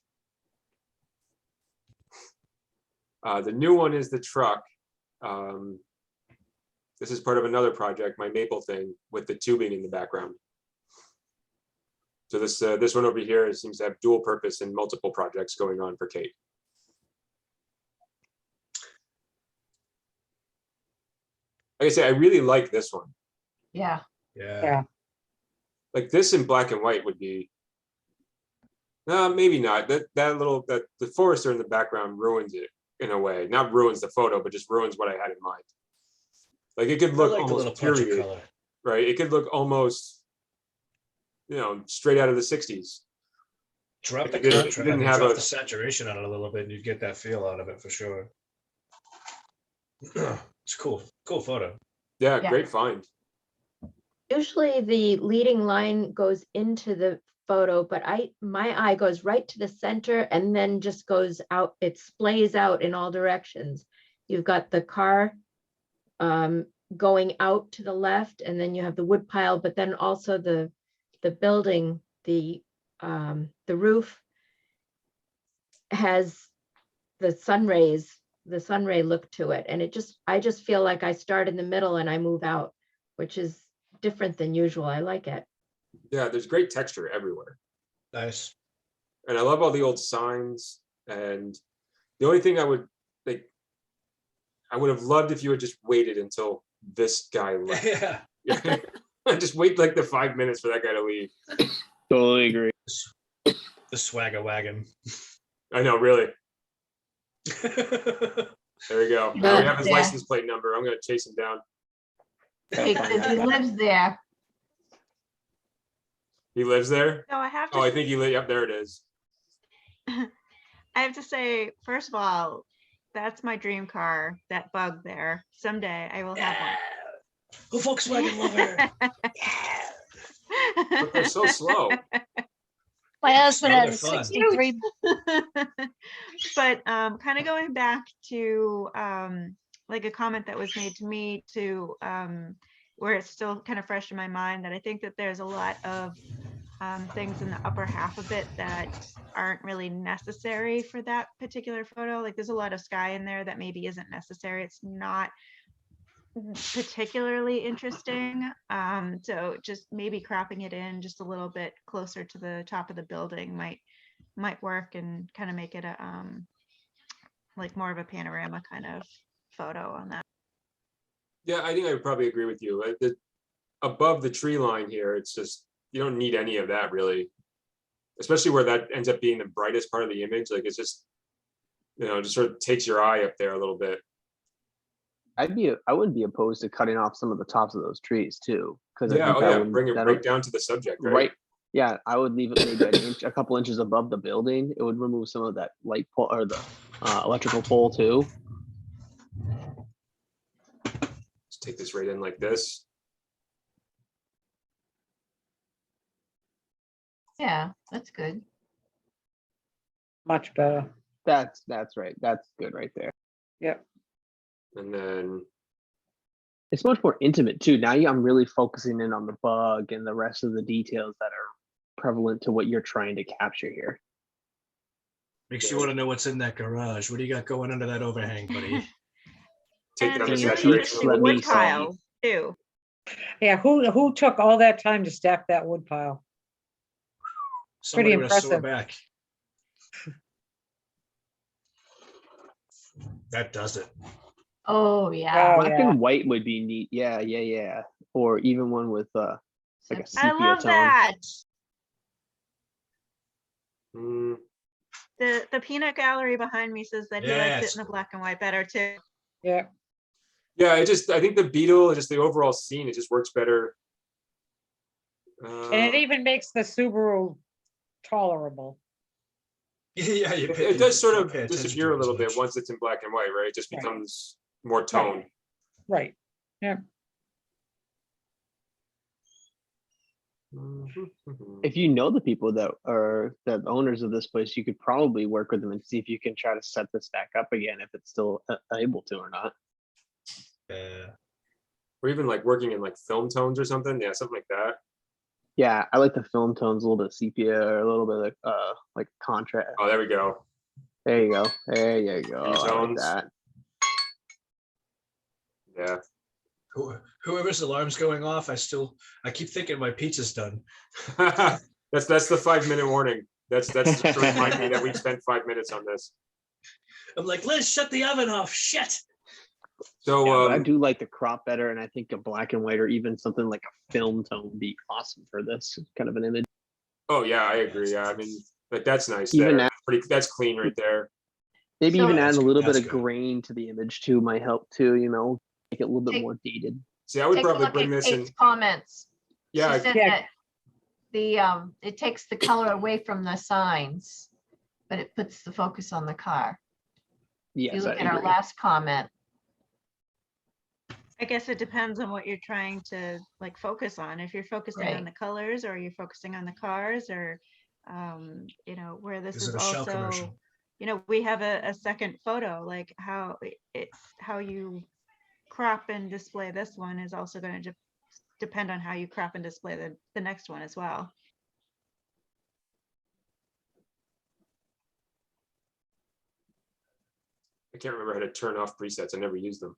The new one is the truck. This is part of another project, my maple thing, with the tubing in the background. So this one over here seems to have dual purpose and multiple projects going on for Kate. Like I say, I really like this one. Yeah. Yeah. Like this in black and white would be, no, maybe not. That the forester in the background ruins it in a way. Not ruins the photo, but just ruins what I had in mind. Like it could I look like the little almost punch of period, color. right? It could look almost, straight out of the 60s. Drop the If it didn't- contrast, didn't have drop a- the saturation on it a little bit, and you'd get that feel out of it for sure. It's cool. Cool photo. Yeah, Yeah. great find. Usually the leading line goes into the photo, but my eye goes right to the center and then just goes out. It splays out in all directions. You've got the car going out to the left, and then you have the wood pile, but then also the building, the roof has the sun ray look to it, and I just feel like I start in the middle and I move out, which is different than usual. I like it. Yeah, there's great texture everywhere. Nice. And I love all the old signs. And the only thing I would have loved if you had just waited until this guy left. Yeah. Just wait like the 5 minutes for that guy to leave. Totally agree. The swagger wagon. I know, really. There we go. I already have his Yeah. license plate number. I'm gonna chase him down. Because he lives there. He lives there? No, I have to. Oh, I think he lives. Yep, there it is. I have to say, first of all, that's my dream car, that Bug there. Someday I will have A Volkswagen lover. But they're so slow. My husband Oh, had they're a fun. 63. But kind of going back to like a comment that was made to me to where it's still kind of fresh in my mind, that I think that there's a lot of things in the upper half of it that aren't really necessary for that particular photo. Like there's a lot of sky in there that maybe isn't necessary. It's not particularly interesting. So just maybe cropping it in just a little bit closer to the top of the building might work and kind of make it a like more of a panorama kind of photo on that. Yeah, I think I would probably agree with you. Above the tree line here, it's just, you don't need any of that really. Especially where that ends up being the brightest part of the image. Like it's just, just sort of takes your eye up there a little bit. I wouldn't be opposed to cutting off some of the tops of those trees too. Because Yeah, oh yeah, bring it right down to the subject, right? Right. Yeah, I would leave it maybe an inch, a couple inches above the building. It would remove some of that light pole or the electrical pole too. Just take this right in like this. Yeah, that's good. Much better. That's right. That's good right there. Yep. And then, It's much more intimate too. Now I'm really focusing in on the bug and the rest of the details that are prevalent to what you're trying to capture here. Makes you want to know what's in that garage. What do you got going under that overhang, buddy? take And down the it's Can you really teach? saturation. interesting Let me wood see. pile too. Yeah, who took all that time to stack that wood pile? Somebody with a sore impressive. back. That does it. Oh, yeah. Oh, Black yeah. and white would be neat. Yeah. Or even one with like a That's- I sepia love tone. that. Mm, The peanut gallery behind me says that he likes it Yes. in the black and white better too. Yeah. yeah, I think the beetle, just the overall scene, it just works better. And it even makes the Subaru tolerable. Yeah, It does sort of pay attention disappear to a it as little bit much. once it's in black and white, right? It just Right. becomes more tone. Right. Yeah. If you know the people that are the owners of this place, you could probably work with them and see if you can try to set this back up again if it's still able to or not. Yeah. Or even like working in like film tones or something. Yeah, something like that. Yeah, I like the film tones, a little bit of sepia or a little bit of like contrast. Oh, there we go. There you go. There you go. I like tones. that. Yeah. Whoever's alarm's going off, I keep thinking my pizza's done. that's the 5-minute warning. That's just to remind me that we've spent 5 minutes on this. I'm like, Liz, shut the oven off. Shit. So Yeah, but I do like the crop better, and I think a black and white or even something like a film tone would be awesome for this kind of an image. oh yeah, I agree. Yeah, I mean, but that's nice. Even There. that- That's clean right there. Maybe So- even add a little bit That's of good. grain to the image too might help too, make it a little bit Take- more dated. See, I would Take a probably look bring at this in. Kate's comments. She Yeah, said Yeah. that it takes the color away from the signs, but it puts the focus on the car. If you Yes, I look at our agree. last comment, I guess it depends on what you're trying to like focus on. If you're focusing on Right. the colors or you're focusing on the cars or where this Is is it a Shell also, commercial? we have a second photo, like how you crop and display this one is also going to depend on how you crop and display the next one as well. I can't remember how to turn off presets. I never used them.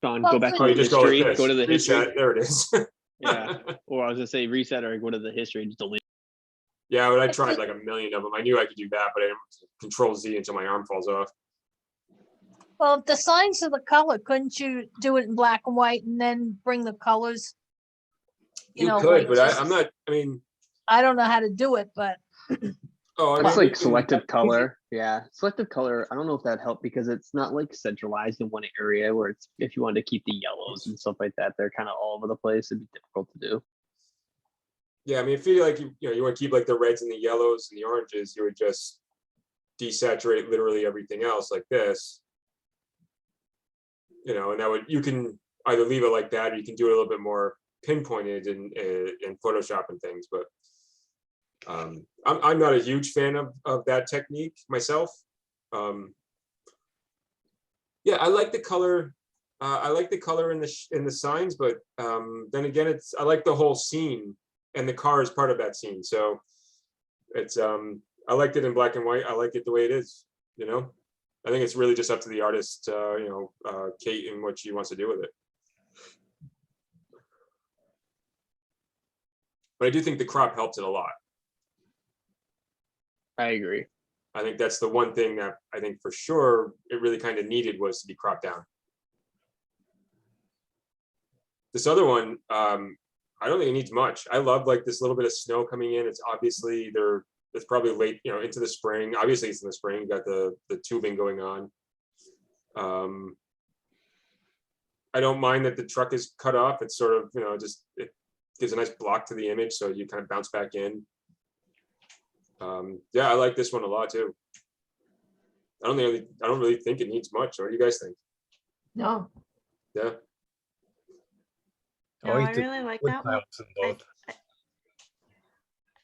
Don, Well, go back could Oh, to you the just go like history. this. Go to the history. Reset. There it is. Yeah. Or I was gonna say reset or go to the history and just delete. Yeah, but I tried like a million of them. I knew I could do that, but I didn't Control Z until my arm falls off. Well, if the signs are the color, couldn't you do it in black and white and then bring the colors? You know, could, like but just- I'm not. I mean, I don't know how to do it, but oh, I That's mean, like selective color. Yeah, selective color. I don't know if that helped because it's not like centralized in one area where it's if you wanted to keep the yellows and stuff like that, they're kind of all over the place. It'd be difficult to do. Yeah, I mean, if you like, you want to keep like the reds and the yellows and the oranges, you would just desaturate literally everything else like this. And that would, you can either leave it like that, or you can do it a little bit more pinpointed in Photoshop and things. But I'm not a huge fan of that technique myself. Yeah, I like the color. I like the color in the signs, but then again, I like the whole scene, and the car is part of that scene. So it's I liked it in black and white. I like it the way it is. I think it's really just up to the artist, Kate, and what she wants to do with it. But I do think the crop helps it a lot. I agree. I think that's the one thing that I think for sure it really kind of needed, was to be cropped down. This other one, I don't think it needs much. I love like this little bit of snow coming in. It's obviously it's probably late, into the spring. Obviously it's in the spring. You got the tubing going on. I don't mind that the truck is cut off. It's sort of, just, it gives a nice block to the image, so you kind of bounce back in. Yeah, I like this one a lot too. I don't really think it needs much. What do you guys think? No, Yeah. No, I really like wood that one. piles in both.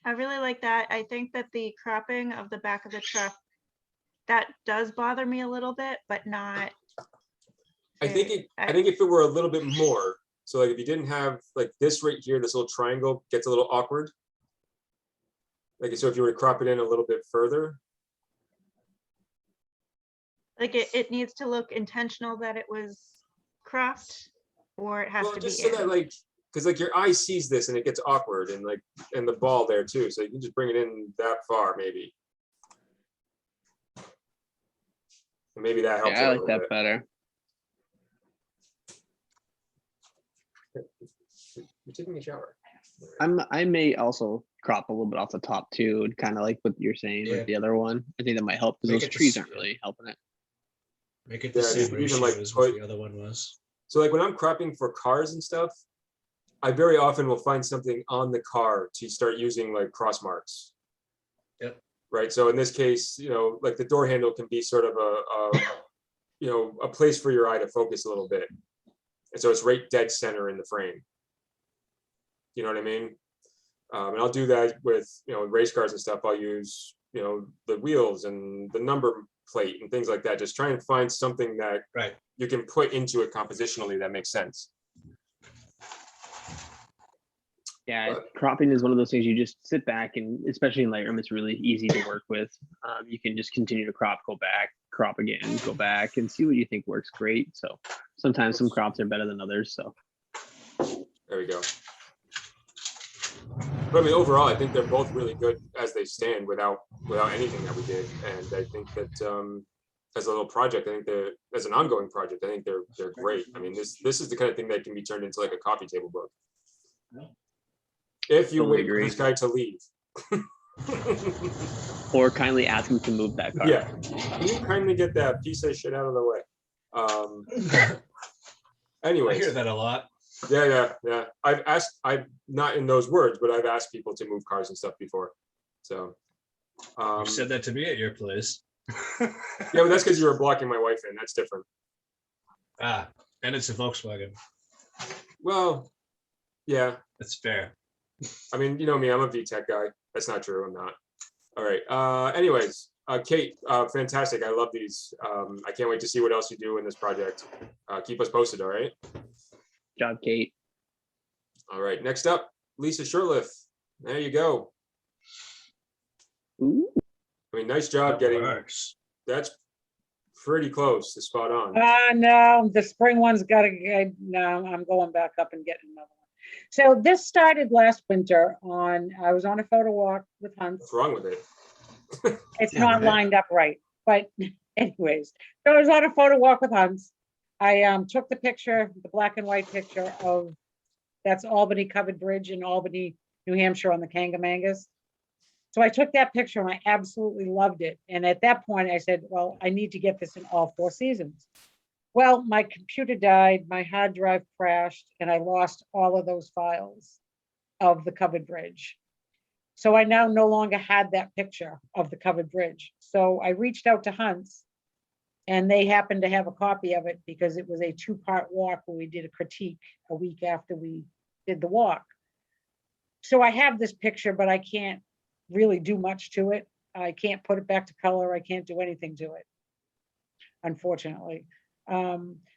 I really like that. I think that the cropping of the back of the truck, that does bother me a little bit, but not. I think if it were a little bit more, so like if you didn't have like this right here, this little triangle gets a little awkward. Like, so if you were to crop it in a little bit further. Like it needs to look intentional that it was cropped, or it has Well, to just be so in. that like, because like your eye sees this and it gets awkward, and like, and the ball there too. So you can just bring it in that far maybe. And maybe that helps. Yeah, I a like little that bit. better. You're taking a shower. I may also crop a little bit off the top too, kind of like what you're saying Yeah. with the other one. I think that might help because Make those it the trees s- aren't really helping it. Make it the Yeah, same even ratio like as what put- the other one was. So like when I'm cropping for cars and stuff, I very often will find something on the car to start using like cross marks. Yep. Right. So in this case, like the door handle can be sort of a place for your eye to focus a little bit. And so it's right dead center in the frame. You know what I mean? And I'll do that with, race cars and stuff. I'll use, the wheels and the number plate and things like that. Just try and find something that Right. you can put into it compositionally that makes sense. Yeah, But- cropping is one of those things you just sit back, and especially in Lightroom, it's really easy to work with. You can just continue to crop, go back, crop again, go back, and see what you think works great. So sometimes some crops are better than others. So There we go. But I mean, overall, I think they're both really good as they stand without anything that we did. And I think that as a little project, I think they're, as an ongoing project, I think they're great. I mean, this is the kind of thing that can be turned into like a coffee table book. If you Totally wait for agree. this guy to leave. or kindly ask them to move that car. Yeah. Can you kindly get that piece of shit out of the way? I Anyways. hear that a lot. Yeah. I've not in those words, but I've asked people to move cars and stuff before. So. You said that to me at your place. Yeah, but that's because you were blocking my wife in. That's different. And it's a Volkswagen. Well, yeah. That's fair. I mean, you know me, I'm a VTech guy. That's not true. I'm not. All right. Anyways, Kate, fantastic. I love these. I can't wait to see what else you do in this project. Keep us posted. All right. Job, Kate. All right. Next up, Lisa Shurtleff. There you go. Ooh. I mean, nice job That getting. works. That's pretty close to spot on. No, the spring one's got to get, no, I'm going back up and getting another one. So this started last winter I was on a photo walk with Hans. What's wrong with it? It's Yeah, not right. lined up right, but anyways, so I was on a photo walk with Hans. I took the picture, the black and white picture of, that's Albany Covered Bridge in Albany, New Hampshire on the Kangamangas. So I took that picture and I absolutely loved it. And at that point I said, well, I need to get this in all 4 seasons. Well, my computer died, my hard drive crashed, and I lost all of those files. of the covered bridge. So I now no longer had that picture of the covered bridge. So I reached out to Hunt's, and they happened to have a copy of it because it was a 2-part walk where we did a critique a week after we did the walk. So I have this picture, but I can't really do much to it. I can't put it back to color. I can't do anything to it, unfortunately.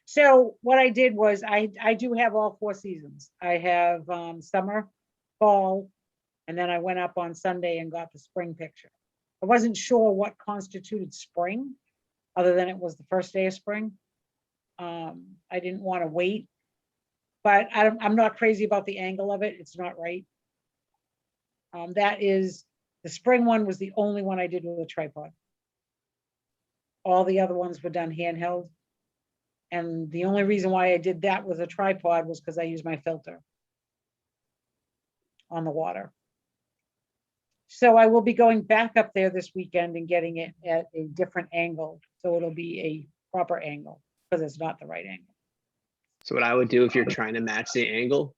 So what I did was I do have all 4 seasons. I have summer, fall, and then I went up on Sunday and got the spring picture. I wasn't sure what constituted spring, other than it was the first day of spring. I didn't want to wait, but I'm not crazy about the angle of it. It's not right. That is, the spring one was the only one I did with a tripod. All the other ones were done handheld. And the only reason why I did that with a tripod was because I used my filter on the water. So I will be going back up there this weekend and getting it at a different angle. So it'll be a proper angle because it's not the right angle. So what I would do if you're trying to match the angle,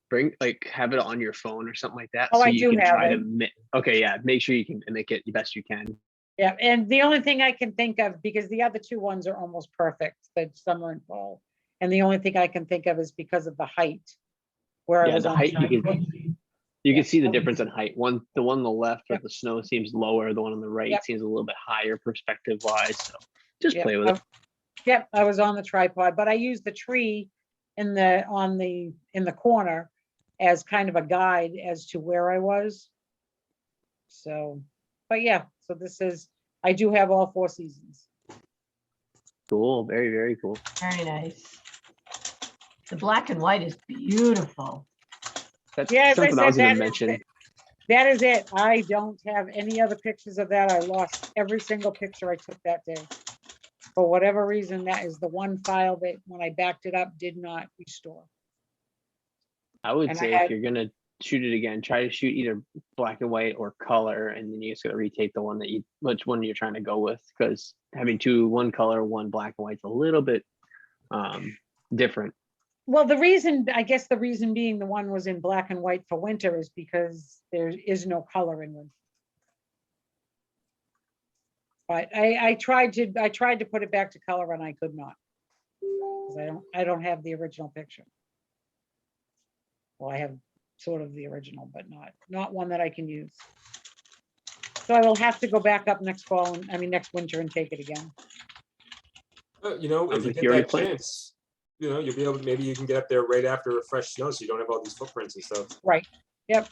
have it on your phone or something like that. Oh, so I you do can have try it. to okay, yeah, make sure you can make it the best you can. Yeah, and the only thing I can think of, because the other 2 ones are almost perfect, the summer and fall. And the only thing I can think of is because of the height. Where I Yeah, was the on height, tripod. you Yeah. can see the difference in height. The one on the left with Yep. the snow seems lower. The one on the right Yep. seems a little bit higher perspective wise. So just Yep, play with it. Yep, I was on the tripod, but I used the tree in the corner as kind of a guide as to where I was. So, but yeah, so I do have all 4 seasons. Cool, very, very cool. Very nice. The black and white is beautiful. That's Yeah, as I something I was said, going to mention. that is it. I don't have any other pictures of that. I lost every single picture I took that day. For whatever reason, that is the one file that when I backed it up, did not restore. I would And I say had- if you're gonna shoot it again, try to shoot either black and white or color, and then you just gotta retake the one which one you're trying to go with, because having one color, one black and white's a little bit different. Well, I guess the reason being the one was in black and white for winter is because there is no color in winter. But I tried to put it back to color and I could not. Because I don't have the original picture. Well, I have sort of the original, but not one that I can use. So I will have to go back up next winter and take it again. If you get that chance, you'll be able to, maybe you can get up there right after a fresh snow so you don't have all these footprints and stuff. Right. Yep.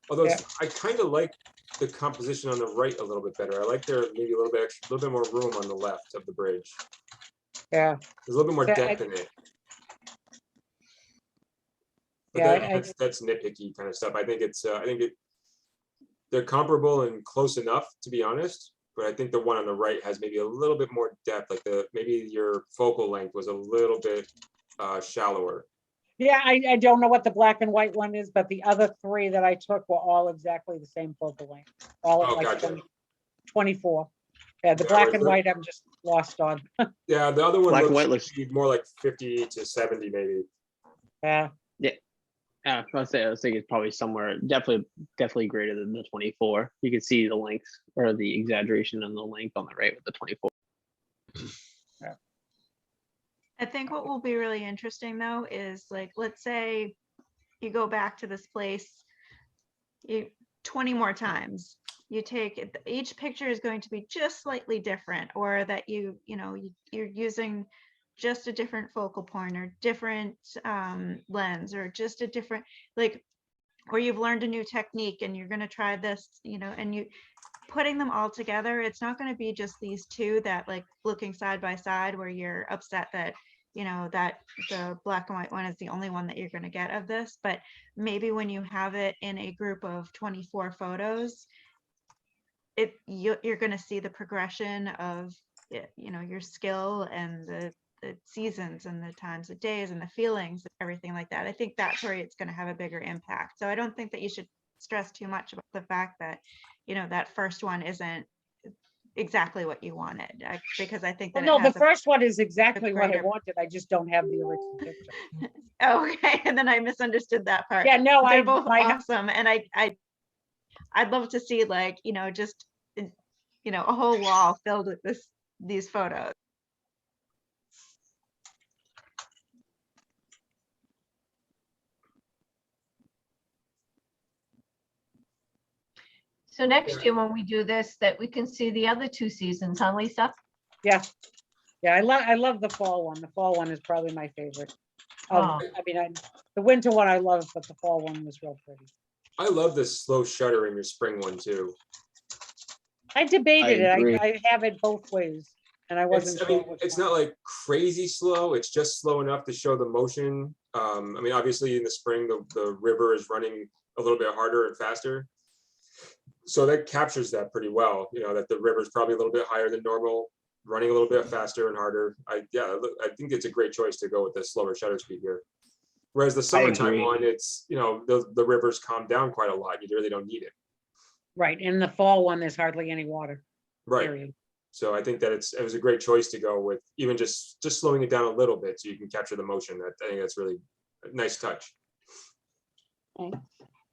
Although Yep. I kind of like the composition on the right a little bit better. I like there maybe a little bit more room on the left of the bridge. Yeah. There's a little bit more So depth in it. But Yeah, that's nitpicky kind of stuff. I think they're comparable and close enough, to be honest. But I think the one on the right has maybe a little bit more depth. Like maybe your focal length was a little bit shallower. Yeah, I don't know what the black and white one is, but the other 3 that I took were all exactly the same focal length. All at like Gotcha. 24. Yeah, the Yeah, black right, and white I'm just lost on. Yeah, the other one Black and white looks more like 50 to 70 maybe. Yeah. I was thinking it's probably somewhere definitely greater than the 24. You can see the length or the exaggeration on the length on the right with the 24. I think what will be really interesting though is like, let's say you go back to this place 20 more times. You take it, each picture is going to be just slightly different, or that you're using just a different focal point or different lens, or just a different, or you've learned a new technique and you're going to try this, and you putting them all together. It's not going to be just these 2 that looking side by side where you're upset that that the black and white one is the only one that you're going to get of this. But maybe when you have it in a group of 24 photos, you're going to see the progression of your skill and the seasons and the times of days and the feelings, everything like that. I think that's where it's going to have a bigger impact. So I don't think that you should stress too much about the fact that that first one isn't exactly what you wanted, because I think Well, that it no, the has a, first one is exactly what I greater- wanted. I just don't have the original picture. okay, and then I misunderstood that part. Yeah, no, But they're I, both my, awesome, and I'd love to see, like, just a whole wall filled with these photos. So next year when we do this, that we can see the other 2 seasons, huh, Lisa? yeah. Yeah, I love the fall one. The fall one is probably my favorite. Oh. I mean, the winter one I love, but the fall one was real pretty. I love the slow shutter in your spring one too. I debated agree. it. I have it both ways, and I wasn't I sure mean, which it's one. not like crazy slow. It's just slow enough to show the motion. I mean, obviously in the spring, the river is running a little bit harder and faster. So that captures that pretty well, that the river is probably a little bit higher than normal, running a little bit faster and harder. I think it's a great choice to go with the slower shutter speed here. Whereas the summertime agree. one, it's, the rivers calm down quite a lot. You really don't need it. Right, in the fall one, there's hardly any water. Right. Period. So I think that it was a great choice to go with, even just slowing it down a little bit so you can capture the motion. I think that's really a nice touch.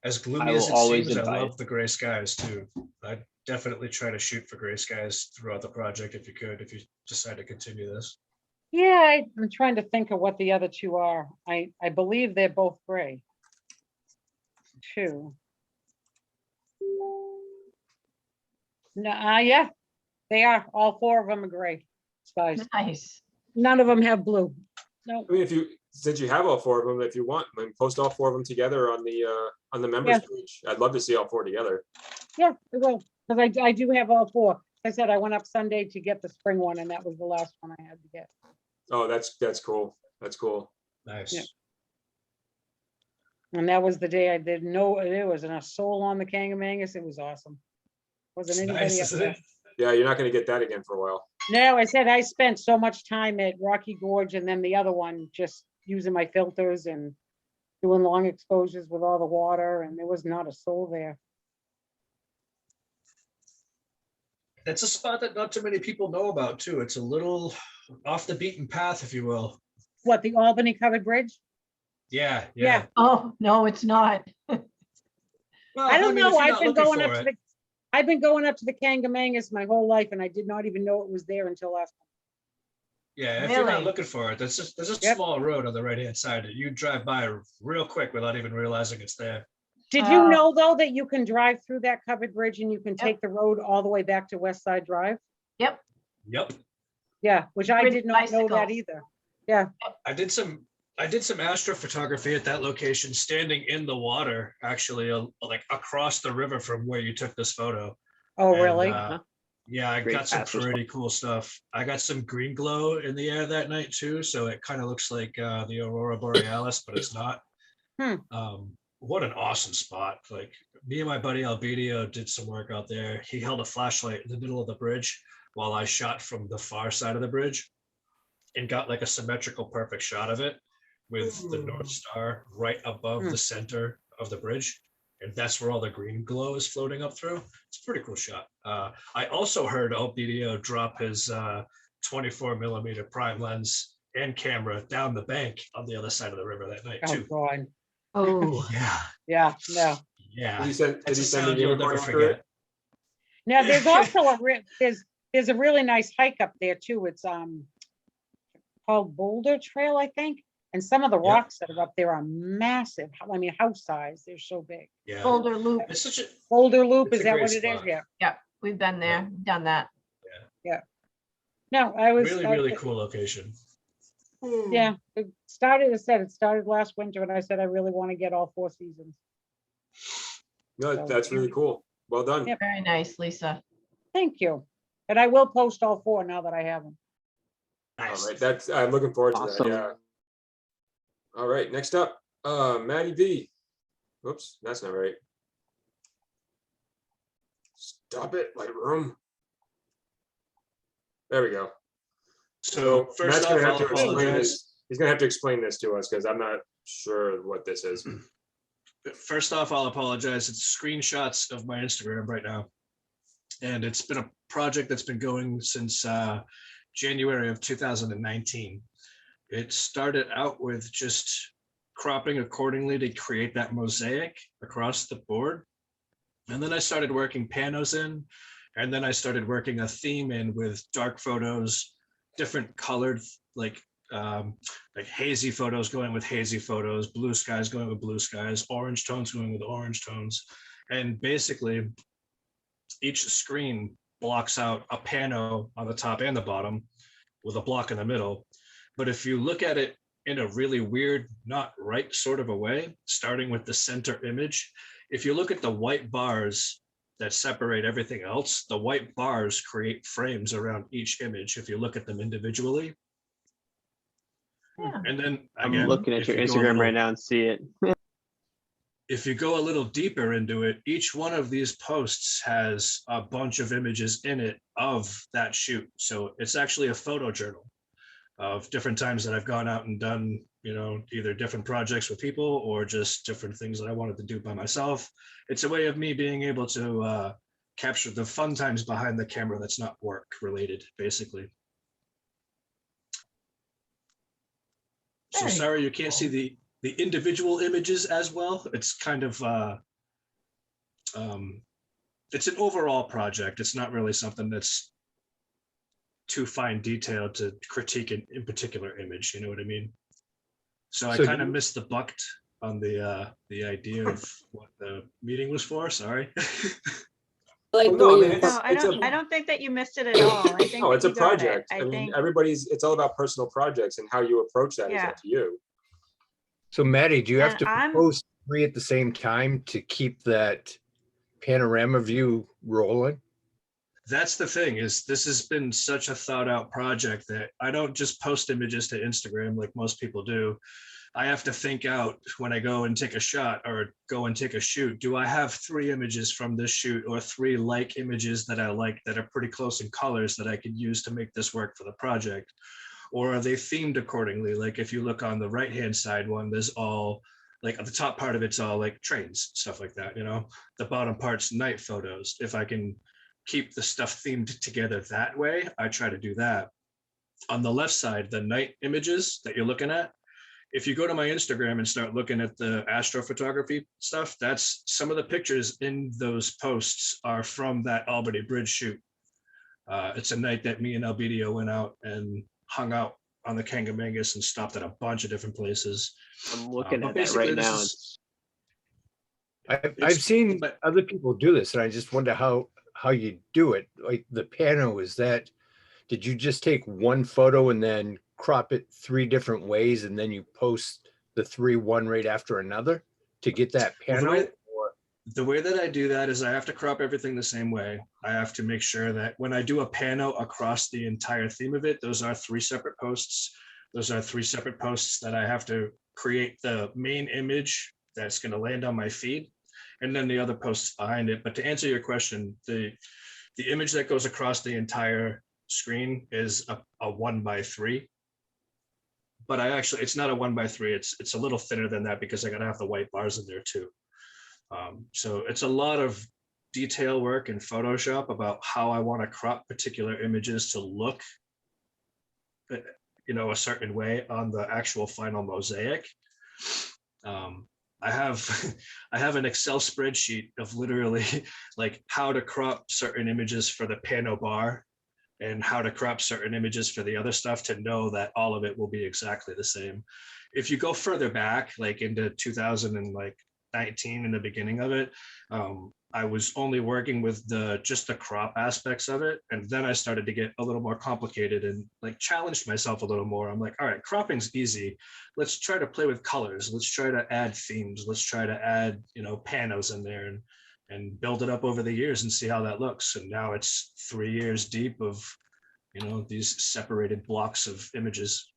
As I gloomy will as it always seems, I advise- love the gray skies too. I'd definitely try to shoot for gray skies throughout the project if you decide to continue this. Yeah, I'm trying to think of what the other two are. I believe they're both gray. Two. No, yeah, they are. All 4 of them are gray skies. Nice. None of them have blue. No. I mean, since you have all 4 of them, if you want, I mean, post all 4 of them together on the members Yeah. page. I'd love to see all 4 together. Yeah, it will, because I do have all 4. I said I went up Sunday to get the spring one, and that was the last one I had to get. Oh, that's cool. That's cool. Nice. Yeah. And that was the day I didn't know there wasn't a soul on the Kangamangas. It was awesome. It's Wasn't nice, anybody up isn't there. it? Yeah, you're not going to get that again for a while. No, I said I spent so much time at Rocky Gorge and then the other one just using my filters and doing long exposures with all the water, and there was not a soul there. It's a spot that not too many people know about too. It's a little off the beaten path, if you will. What, the Albany Covered Bridge? Yeah, Yeah. Oh, no, it's not. Well, I don't mean, if know. you're not looking for it- I've been going up to the Kangamangas my whole life, and I did not even know it was there until last. Yeah, if you're not Really? looking for it, there's a Yep. small road on the right-hand side that you drive by real quick without even realizing it's there. Did you Uh, know, though, that you can drive through that covered bridge and you can Yep. take the road all the way back to West Side Drive? Yep. Yep. Yeah, which I Bridge did not know that bicycles. either. Yeah, I did some astrophotography at that location, standing in the water, actually, like across the river from where you took this photo. oh, And, really? yeah, I Great got some passage. pretty cool stuff. I got some green glow in the air that night too, so it kind of looks like the Aurora Borealis, but it's not. Hmm. What an awesome spot. Like, me and my buddy Albedio did some work out there. He held a flashlight in the middle of the bridge while I shot from the far side of the bridge and got like a symmetrical perfect shot of it with the North Star right above Hmm. the center of the bridge. And that's where all the green glow is floating up through. It's a pretty cool shot. I also heard Albedio drop his 24mm prime lens and camera down the bank on the other side of the river that night Oh, too. God. Oh, Yeah, Yeah, no. yeah. Did he send That's a the sound you'll unicorn never after it? forget. Now, there's also there's a really nice hike up there too. It's called Boulder Trail, I think. And some of the Yep. rocks that are up there are massive. I mean, house size. They're so big. Yeah, Boulder Loop. it's such a Boulder Loop, It's is a that great what it is? spot. Yeah. Yeah, we've been there, done that. No, I was. really, really cool location. Yeah, it started last winter, and I said I really want to get all 4 seasons. No, So, that's really cool. Well done. Yep. Very nice, Lisa. Thank you. And I will post all 4 now that I have them. All Nice. right, I'm looking forward to Awesome. that. Yeah. All right, next up, Maddie V. Whoops, that's not right. Stop it, Lightroom. There we go. So Matt's first off, gonna have I'll to explain apologize. this. He's gonna have to explain this to us because I'm not sure what this is. First off, I'll apologize. It's screenshots of my Instagram right now. And it's been a project that's been going since January of 2019. It started out with just cropping accordingly to create that mosaic across the board. And then I started working panos in, and then I started working a theme in with dark photos, different colored, like hazy photos going with hazy photos, blue skies going with blue skies, orange tones going with orange tones. And basically each screen blocks out a pano on the top and the bottom with a block in the middle. But if you look at it in a really weird, not right sort of a way, starting with the center image, if you look at the white bars that separate everything else, the white bars create frames around each image if you look at them individually. Yeah. And then I'm again, looking at if your you go a Instagram little- right now and see it. if you go a little deeper into it, each one of these posts has a bunch of images in it of that shoot. So it's actually a photo journal of different times that I've gone out and done, you know, either different projects with people or just different things that I wanted to do by myself. It's a way of me being able to capture the fun times behind the camera that's not work related, basically. So Very sorry, you can't see the individual images as well. It's kind of, it's an overall project. It's not really something that's too fine detailed to critique in particular image, you know what I mean? So I So kind of do- missed the buck on the idea of what the meeting was for, sorry. Like Well, the no, I way mean, you it's- No, it's a- I don't think that you missed it at all. I think No, that it's a you got it. project. I mean, think, it's all about personal projects, and how you approach that is Yeah. up to you. So Maddie, do you have And to I'm- post 3 at the same time to keep that panorama view rolling? That's the thing, is this has been such a thought out project that I don't just post images to Instagram like most people do. I have to think out when I go and take a shot or go and take a shoot. Do I have 3 images from this shoot or 3 like images that I like that are pretty close in colors that I could use to make this work for the project? Or are they themed accordingly? Like if you look on the right-hand side one, there's all like at the top part of it's all like trains, stuff like that, you know? The bottom part's night photos. If I can keep the stuff themed together that way, I try to do that. On the left side, the night images that you're looking at, if you go to my Instagram and start looking at the astrophotography stuff, that's some of the pictures in those posts are from that Albany Bridge shoot. It's a night that me and Albedio went out and hung out on the Kangamangas and stopped at a bunch of different places. I'm looking But at that basically right this now. is- I've It's- seen but- other people do this, and I just wonder how you do it. Like the pano, is that, did you just take one photo and then crop it 3 different ways, and then you post the 3 one right after another to get that Well, the pano? way- Or- The way that I do that is I have to crop everything the same way. I have to make sure that when I do a pano across the entire theme of it, those are 3 separate posts. Those are 3 separate posts that I have to create the main image that's going to land on my feed, and then the other posts behind it. But to answer your question, the image that goes across the entire screen is a 1x3. But it's not a 1x3. It's a little thinner than that because I gotta have the white bars in there too. So it's a lot of detail work in Photoshop about how I want to crop particular images to look, you know, a certain way on the actual final mosaic. I have I have an Excel spreadsheet of literally like how to crop certain images for the pano bar and how to crop certain images for the other stuff to know that all of it will be exactly the same. If you go further back, like into 2019 in the beginning of it, I was only working with just the crop aspects of it. And then I started to get a little more complicated and like challenged myself a little more. I'm like, all right, cropping's easy. Let's try to play with colors. Let's try to add themes. Let's try to add, you know, panos in there and build it up over the years and see how that looks. And now it's 3 years deep of, you know, these separated blocks of images.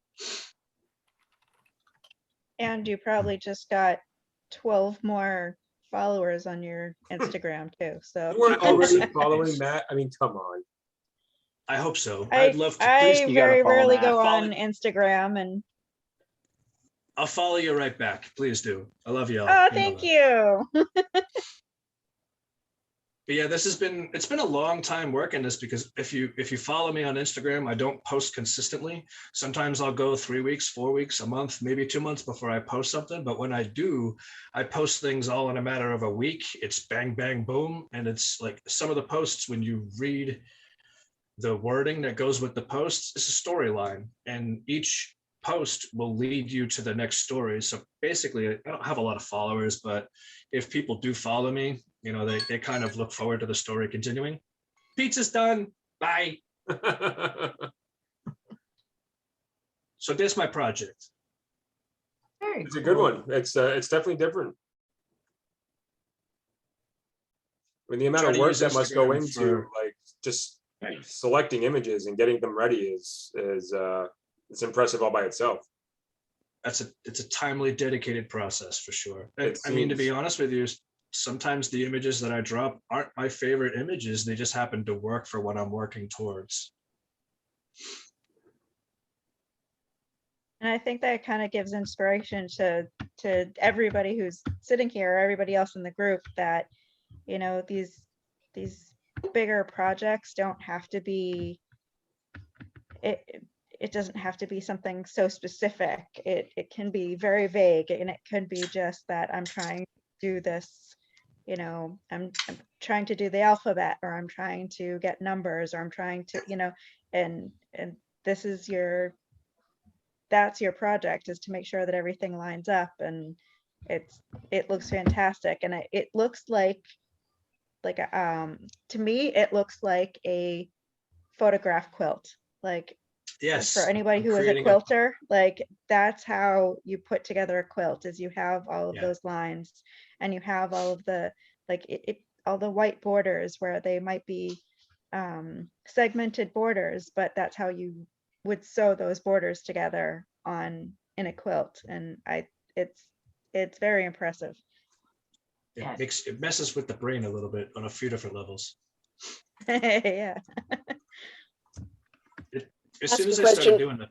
And you probably just got 12 more followers on your Instagram too. So You weren't I hope already so. following Matt? I mean, come on. I hope so. I, I'd love to. I you gotta very follow rarely Matt. go Follow- on Instagram and I'll follow you right back. Please do. I love y'all. oh, You know thank that. you. But yeah, it's been a long time working this, because if you follow me on Instagram, I don't post consistently. Sometimes I'll go 3 weeks, 4 weeks, a month, maybe 2 months before I post something. But when I do, I post things all in a matter of a week. It's bang, bang, boom. And it's like some of the posts, when you read the wording that goes with the posts, it's a storyline. And each post will lead you to the next story. So basically, I don't have a lot of followers, but if people do follow me, you know, they kind of look forward to the story continuing. Pizza's done. Bye. So that's my project. Very It's a good cool. one. It's definitely different. I mean, the amount Try of to work use that must go Instagram into for- like just selecting images and getting them ready is it's impressive all by itself. It's a timely, dedicated process for sure. I mean, to be seems- honest with you, sometimes the images that I drop aren't my favorite images. They just happen to work for what I'm working towards. And I think that kind of gives inspiration to everybody who's sitting here, everybody else in the group, that, you know, these bigger projects don't have to be, it doesn't have to be something so specific. It can be very vague, and it could be just that I'm trying to do this, you know, I'm trying to do the alphabet, or I'm trying to get numbers, or I'm trying to, you know, and this is that's your project, is to make sure that everything lines up, and it looks fantastic. And it looks like to me, it looks like a photograph quilt. Like, Yes. for anybody I'm who is a creating quilter, like, that's how you put together a quilt, is you have all of Yeah. those lines, and you have all of the, like, all the white borders where they might be segmented borders, but that's how you would sew those borders together in a quilt. And it's very impressive. It messes with the brain a little bit on a few different levels. Yeah. As Ask soon a as I started question. doing that,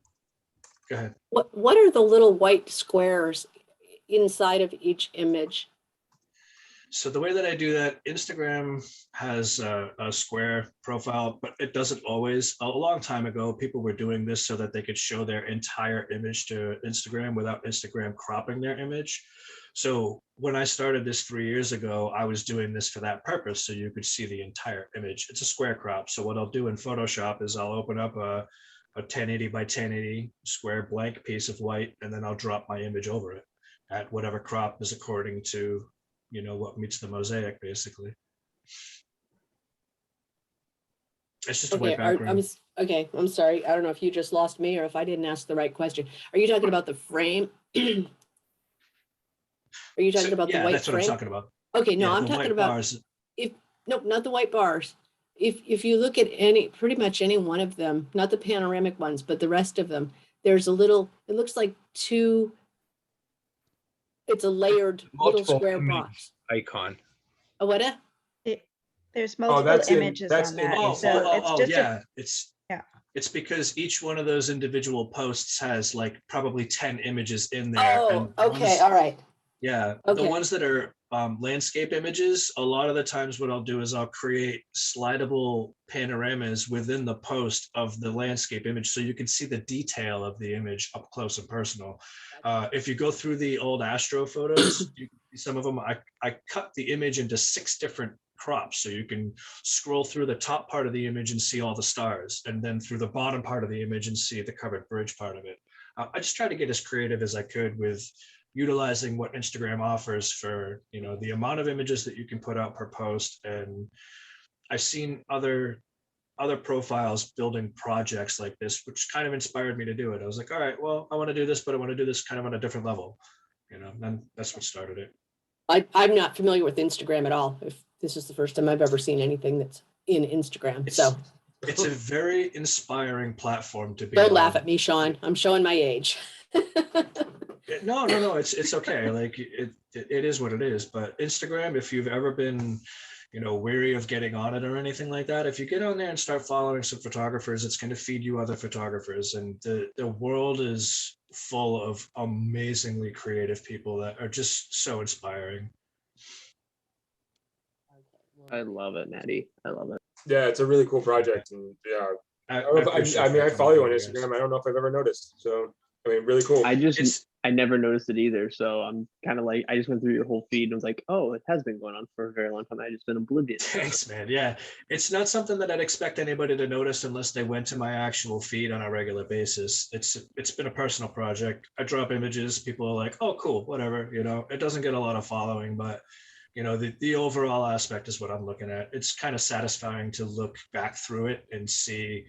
go ahead. What are the little white squares inside of each image? So the way that I do that, Instagram has a square profile, but it doesn't always. A long time ago, people were doing this so that they could show their entire image to Instagram without Instagram cropping their image. So when I started this 3 years ago, I was doing this for that purpose, so you could see the entire image. It's a square crop. So what I'll do in Photoshop is I'll open up a 1080 by 1080 square blank piece of white, and then I'll drop my image over it at whatever crop is according to, you know, what meets the mosaic, basically. It's just a white background. Okay, I'm sorry. I don't know if you just lost me or if I didn't ask the right question. Are you talking about the frame? Are you talking about the Yeah, white that's what I'm frame? talking about. Okay, no, Yeah, I'm the talking white about, bars. nope, not the white bars. If you look at pretty much any one of them, not the panoramic ones, but the rest of them, there's a little, it looks like it's a layered little Multiple square image box. icon. A what? There's multiple that's in- images that's on in that. Oh, So it's just yeah. yeah. It's because each one of those individual posts has like probably 10 images in there. Oh, and okay, ones- all right. Yeah, the Okay. ones that are landscape images, a lot of the times what I'll do is I'll create slidable panoramas within the post of the landscape image so you can see the detail of the image up close and personal. If you go through the old Astro photos, you can see some of them, I cut the image into 6 different crops, so you can scroll through the top part of the image and see all the stars, and then through the bottom part of the image and see the covered bridge part of it. I just try to get as creative as I could with utilizing what Instagram offers for, you know, the amount of images that you can put out per post. And I've seen other profiles building projects like this, which kind of inspired me to do it. I was like, all right, well, I want to do this, but I want to do this kind of on a different level, you know, and that's what started it. I'm not familiar with Instagram at all. If this is the first time I've ever seen anything that's in Instagram, so. It's a very inspiring platform to be Don't on. laugh at me, Sean. I'm showing my age. No, it's okay. Like it is what it is. But Instagram, if you've ever been, you know, weary of getting on it or anything like that, if you get on there and start following some photographers, it's going to feed you other photographers. And the world is full of amazingly creative people that are just so inspiring. I love it, Maddie. I love it. Yeah, it's a really cool project, and yeah, I don't know if appreciate I mean, I coming follow you on over, guys. Instagram. I don't know if I've ever noticed. So, I mean, really cool. I never noticed it either. So I'm kind of like, I just went through your whole feed and was like, oh, it has been going on for a very long time. I just been oblivious. Thanks, man. Yeah, it's not something that I'd expect anybody to notice unless they went to my actual feed on a regular basis. It's been a personal project. I drop images, people are like, oh, cool, whatever. You know, it doesn't get a lot of following, but you know, the overall aspect is what I'm looking at. It's kind of satisfying to look back through it and see,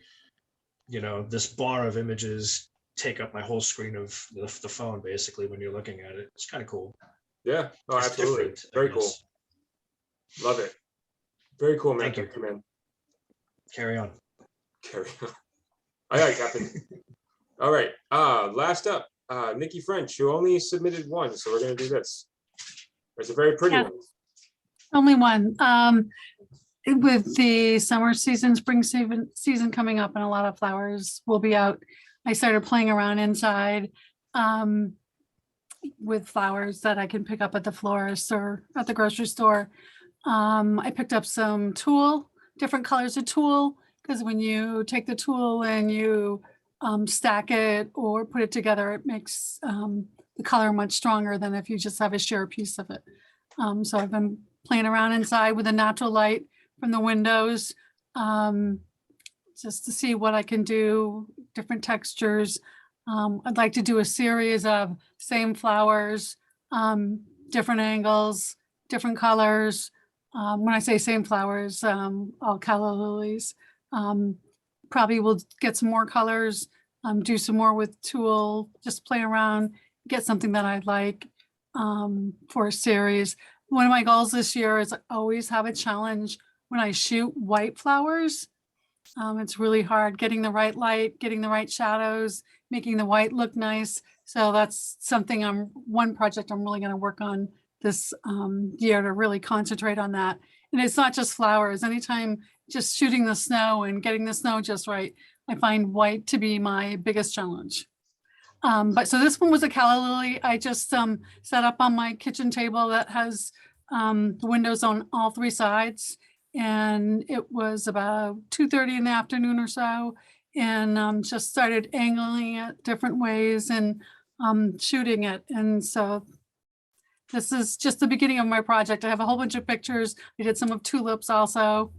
you know, this bar of images take up my whole screen of the phone basically when you're looking at it. It's kind of cool. Yeah, oh, It's absolutely. different, I Very cool. guess. Love it. Very cool, man. Thank you. Man. Carry on. Carry on. Aye, aye, Captain. All right. Last up, Nikki French, who only submitted one, so we're gonna do this. It's a very pretty Yeah. one. Only one. With the summer season, spring season coming up and a lot of flowers will be out. I started playing around inside with flowers that I can pick up at the florist or at the grocery store. I picked up some tulle, different colors of tulle, because when you take the tulle and you stack it or put it together, it makes the color much stronger than if you just have a sheer piece of it. So I've been playing around inside with the natural light from the windows, just to see what I can do, different textures. I'd like to do a series of same flowers, different angles, different colors. When I say same flowers, all calla lilies. Probably will get some more colors, do some more with tulle, just play around, get something that I like for a series. One of my goals this year is always have a challenge when I shoot white flowers. It's really hard getting the right light, getting the right shadows, making the white look nice. So that's something one project I'm really going to work on this year to really concentrate on that. And it's not just flowers. Anytime just shooting the snow and getting the snow just right, I find white to be my biggest challenge. But so this one was a calla lily. I just set up on my kitchen table that has the windows on all three sides. And it was about 2:30 in the afternoon or so, and just started angling it different ways and shooting it. And so this is just the beginning of my project. I have a whole bunch of pictures. I did some of tulips also.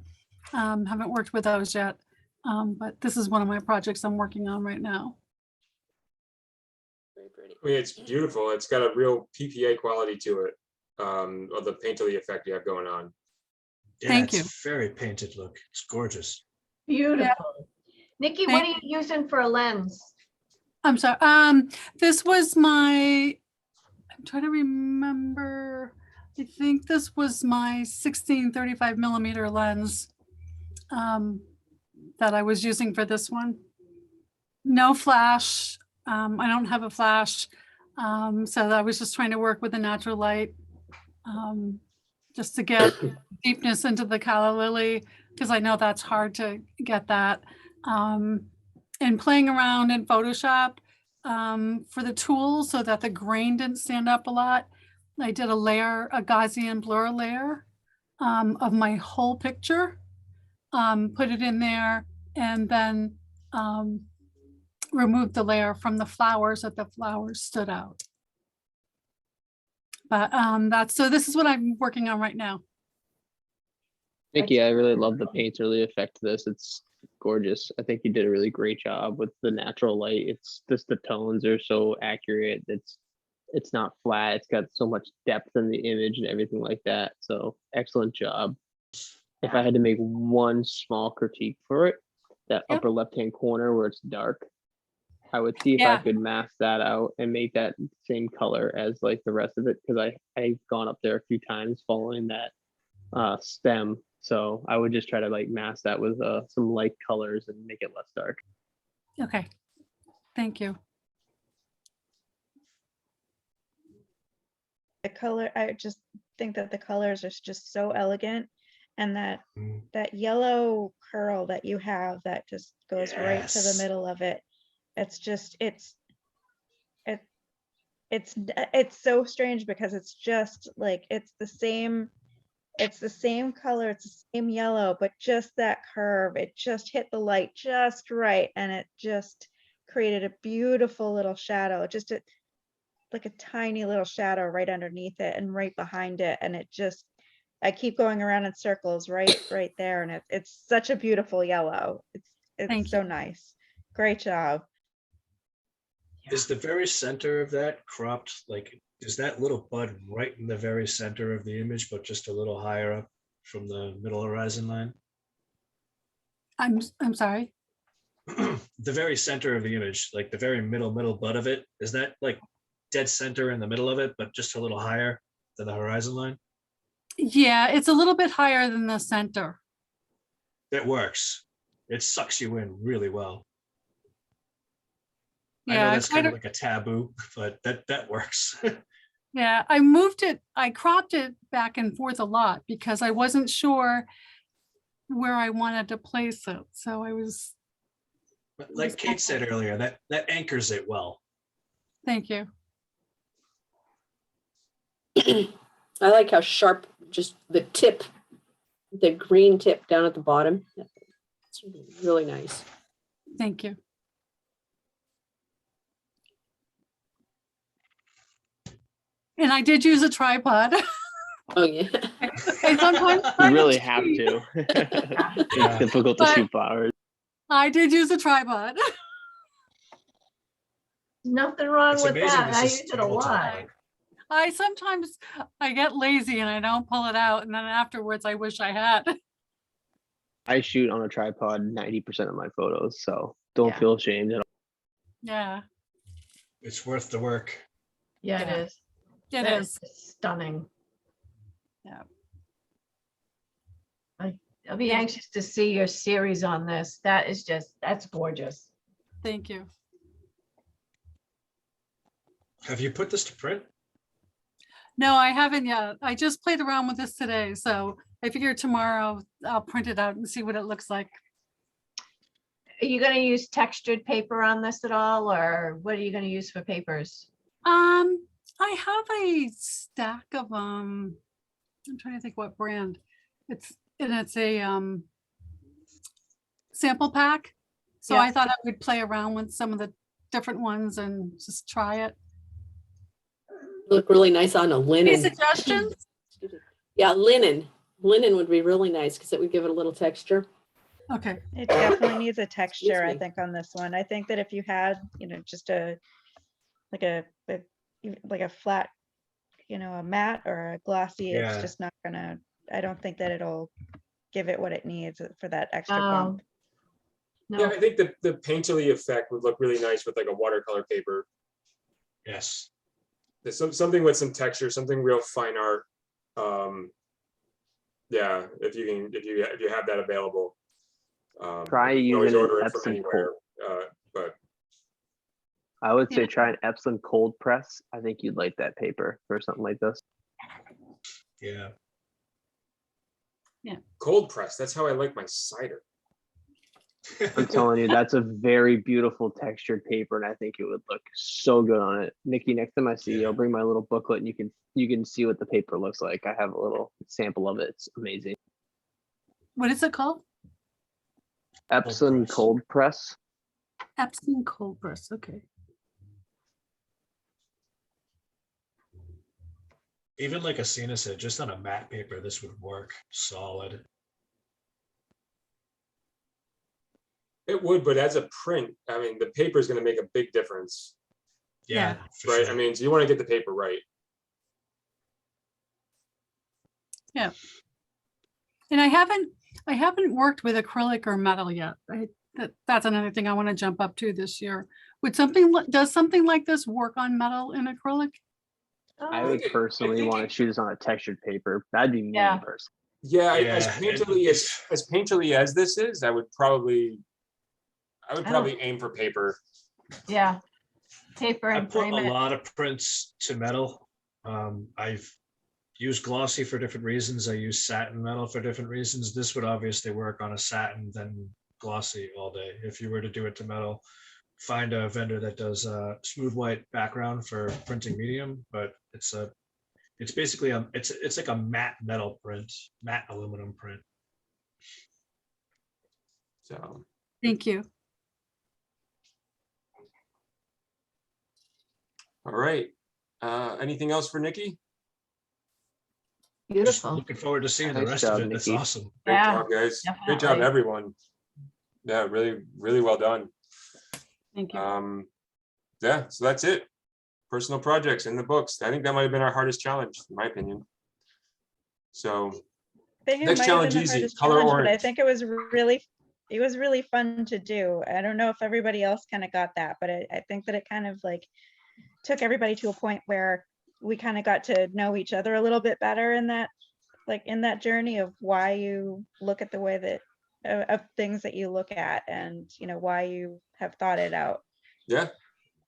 Haven't worked with those yet, but this is one of my projects I'm working on right now. Very pretty. I mean, it's beautiful. It's got a real PPA quality to it, or the painterly effect you have going on. Yeah, Thank it's you. very painted look. It's gorgeous. Beautiful. Nikki, what are you using for a lens? I'm sorry. This was I'm trying to remember. I think this was my 16-35 millimeter lens that I was using for this one. No flash. I don't have a flash. So I was just trying to work with the natural light just to get deepness into the calla lily, because I know that's hard to get that. And playing around in Photoshop for the tool so that the grain didn't stand up a lot. I did a Gaussian blur layer of my whole picture, put it in there, and then removed the layer from the flowers that the flowers stood out. But so this is what I'm working on right now. Nikki, I really love the painterly effect to this. It's gorgeous. I think you did a really great job with the natural light. It's just the tones are so accurate. It's not flat. It's got so much depth in the image and everything like that. So excellent job. If I had to make one small critique for it, that upper left-hand corner where it's dark, I would see if I could mask that out and make that same color as like the rest of it, because I've gone up there a few times following that stem. So I would just try to like mask that with some light colors and make it less dark. Okay, thank you. The color, I just think that the colors are just so elegant, and that yellow curl that you have that just goes right to the middle of it. It's just it's so strange because it's just like it's the same it's the same color, it's the same yellow, but just that curve, it just hit the light just right, and it just created a beautiful little shadow, just like a tiny little shadow right underneath it and right behind it, and it just, I keep going around in circles right there, and it's such a beautiful yellow. Thank It's so nice. Great job. Is the very center of that cropped, like, is that little bud right in the very center of the image, but just a little higher up from the middle horizon line? I'm sorry. The very center of the image, like the very middle bud of it, is that like dead center in the middle of it, but just a little higher than the horizon line? Yeah, it's a little bit higher than the center. That works. It sucks you in really well. I Yeah, know I that's tried kind of to- like a taboo, but that works. yeah, I moved it, I cropped it back and forth a lot because I wasn't sure where I wanted to place it. So I was, But like Kate said earlier, that anchors it well. thank you. I like how sharp just the tip, the green tip down at the bottom. It's really nice. Thank you. And I did use a tripod. Oh, yeah. I sometimes You try really have cheat. to. Yeah. It's difficult to But- shoot flowers. I did use a tripod. Nothing wrong It's with amazing that. this I is use it a lot. tabletop. I sometimes I get lazy and I don't pull it out, and then afterwards I wish I had. I shoot on a tripod 90% of my photos, so don't Yeah. feel ashamed at all. Yeah, It's worth the work. Yeah, Yeah. it is. it That is. Stunning. Yeah. I'll be anxious to see your series on this. That is just, that's gorgeous. Thank you. Have you put this to print? No, I haven't yet. I just played around with this today, so I figure tomorrow I'll print it out and see what it looks like. Are you gonna use textured paper on this at all, or what are you gonna use for papers? I have a stack of I'm trying to think what brand. It's a sample pack. So I Yeah. thought I would play around with some of the different ones and just try it. Look really nice on a Any linen. suggestions? Yeah, linen. Linen would be really nice because it would give it a little texture. Okay, It definitely needs a texture, I me. think, on this one. I think that if you had, just like a flat, a matte or a glossy, Yeah. it's just not gonna, I don't think that it'll give it what it needs for that extra Um, bump. Yeah, No, I think the painterly effect would look really nice with like a watercolor paper. Yes. There's something with some texture, something real fine art. Yeah, if you have that available. Try you can always using an order it from Epsom anywhere. But I would say Yeah. try an Epsom cold press. I think you'd like that paper for something like this. Yeah. cold press, that's how I like my cider. I'm telling you, that's a very beautiful textured paper, and I think it would look so good on it. Nikki, next time I see you, Yeah. I'll bring my little booklet, and you can see what the paper looks like. I have a little sample of it. It's amazing. what is it called? Epsom press. cold press. Epsom cold press, okay. Even like a Cena said, just on a matte paper, this would work solid. It would, but as a print, I mean, the paper is going to make a big difference, Yeah, for right? sure. I mean, so you want to get the paper right. And I haven't worked with acrylic or metal yet. That's another thing I want to jump up to this year. Does something like this work on metal and acrylic? I Oh, would think personally it- want to shoot this on a textured paper. That'd be me Yeah. personally. Yeah, Yeah, as and painterly as painterly as this is, I would probably don't- aim for paper. yeah. Paper I and put frame a it. lot of prints to metal. I've used glossy for different reasons. I use satin metal for different reasons. This would obviously work on a satin than glossy all day. If you were to do it to metal, find a vendor that does a smooth white background for printing medium, but it's a it's basically it's like a matte metal print, matte aluminum print. So, Thank you. all right. Anything else for Nikki? Just Beautiful. looking forward to seeing the Nice rest job, of it. That's Nikki. awesome. Great Yeah, job, guys. Great job, definitely. everyone. Yeah, really, really well done. Thank you. Yeah, so that's it. Personal projects in the books. I think that might have been our hardest challenge, in my opinion. So, I think it Next might have challenge been the easy, hardest color challenge, but I orange. think it was really fun to do. I don't know if everybody else kind of got that, but I think that it kind of like took everybody to a point where we kind of got to know each other a little bit better in that journey of why you look at the way that of things that you look at, and why you have thought it out. yeah,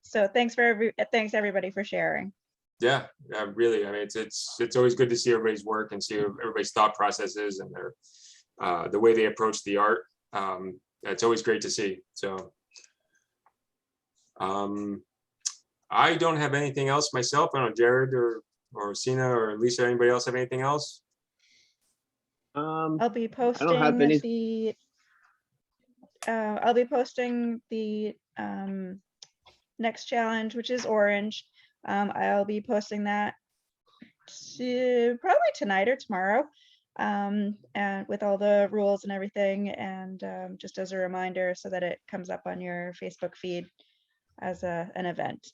So thanks everybody for sharing. yeah, really. I mean, it's always good to see everybody's work and see everybody's thought processes and their the way they approach the art. It's always great to see. So, I don't have anything else myself. I don't know, Jared or Sina or Lisa. Anybody else have anything else? I'll be I don't have any. posting the next challenge, which is orange. I'll be posting that probably tonight or tomorrow, and with all the rules and everything, and just as a reminder so that it comes up on your Facebook feed as an event.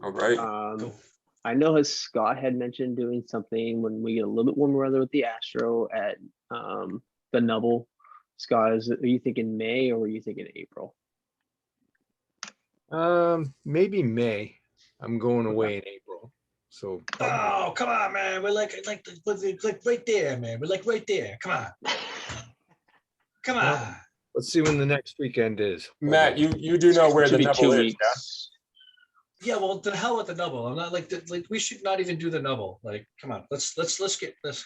All right. Cool. I know as Scott had mentioned doing something when we get a little bit warmer weather with the Astro at the Nubble. Scott, are you thinking May or are you thinking April? Maybe May. I'm going away in April. So Oh, come on, man. We're like right there, man. We're like right there. Come on. Come on. let's see when the next weekend is. Matt, you do know where Should the be Nubble 2 is, weeks. Yeah, well, the hell with the Nubble. I'm not like we should not even do the Nubble. Like, come on. Let's get this.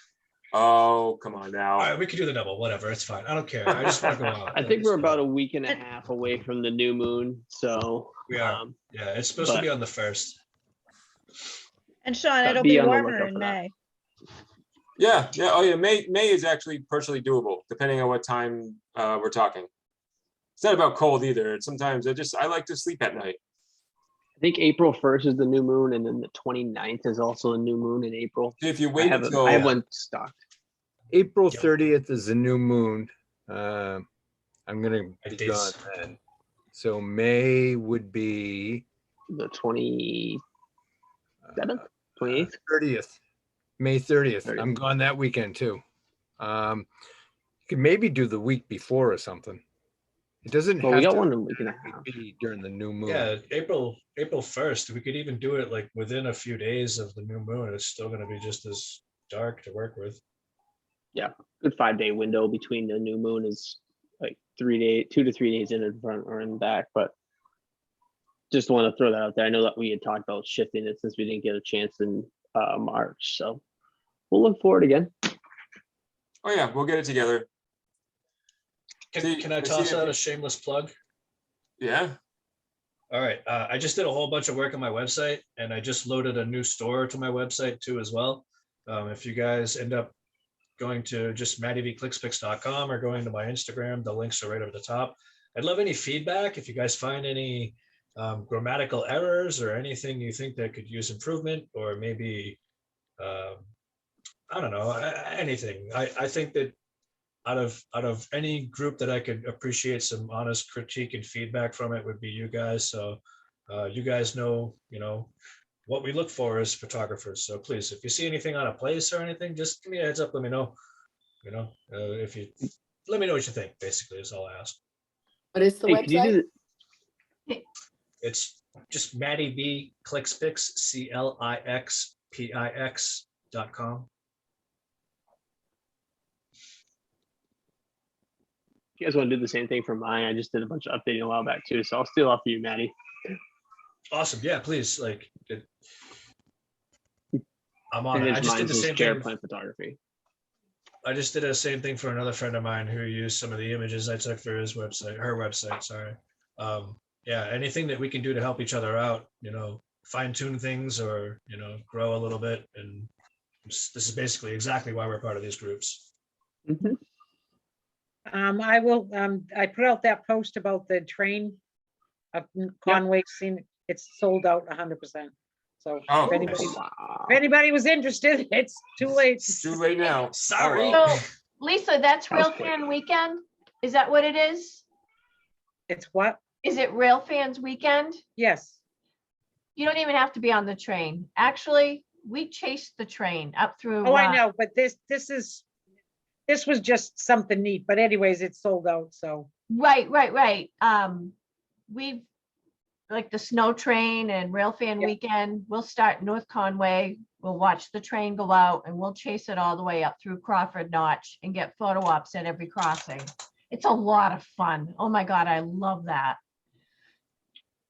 Oh, come on now. All right, we can do the Nubble. Whatever. It's fine. I don't care. I just want to go out. I think we're about a week and a half away from the new moon. So We are. Yeah, it's supposed to be on the 1st. And Sean, But it'll be be on the warmer lookout in for that. May. Yeah, yeah. Oh, yeah. May is actually partially doable, depending on what time we're talking. It's not about cold either. It's sometimes I like to sleep at night. I think April 1st is the new moon, and then the 29th is also a new moon in April. If you I wait have, until I have one stocked. April Yep. 30th is the new moon. I'm gonna be Dates. gone then. So May would be The 27th, 28th. 30th. May 30th. 30th. I'm gone that weekend too. You could maybe do the week before or something. It doesn't Well, have we got to one in a week and a half. be during the new moon. Yeah, April 1st. We could even do it like within a few days of the new moon. It's still going to be just as dark to work with. Good 5-day window between the new moon is like 2 to 3 days in front or in back. But just want to throw that out there. I know that we had talked about shifting it since we didn't get a chance in March. So we'll look forward again. Oh yeah, we'll get it together. Can I toss out a shameless plug? Yeah. All right. I just did a whole bunch of work on my website, and I just loaded a new store to my website too as well. If you guys end up going to just mattyvclickspicks.com or going to my Instagram, the links are right over the top. I'd love any feedback. If you guys find any grammatical errors or anything you think that could use improvement, or maybe, I don't know, anything. I think that out of any group that I could appreciate some honest critique and feedback from it would be you guys. So you guys know, what we look for as photographers. So please, if you see anything out of place or anything, just give me a heads up. Let me know. If you let me know what you think. Basically, is all I ask. What is the Hey, could you website? do It's just Matty V Clickspix CLIXPIX.com. you guys want to do the same thing for mine? I just did a bunch of updating a while back too. So I'll steal off of you, Maddie. Awesome. Yeah, please. I'm on And it. then I just did mine's the is same chair thing. plant photography. I just did the same thing for another friend of mine who used some of the images I took for her website, sorry. Yeah, anything that we can do to help each other out, fine tune things or, you know, grow a little bit. And this is basically exactly why we're part of these groups. Mhm. I put out that post about the train of Conway scene. It's sold out 100%. So Oh, if anybody, nice. Wow. if anybody was interested, it's too late. It's too late now. Sorry. Oh, well. So Lisa, that's That was Rail quick. Fan Weekend? Is that what it is? It's what? Is it Rail Fans Weekend? Yes. You don't even have to be on the train. Actually, we chased the train up through. Oh, I know, but this was just something neat. But anyways, it's sold out. So Right. We've, like the snow train and Rail Fan Yeah. Weekend, we'll start North Conway. We'll watch the train go out and we'll chase it all the way up through Crawford Notch and get photo ops at every crossing. It's a lot of fun. Oh my God, I love that.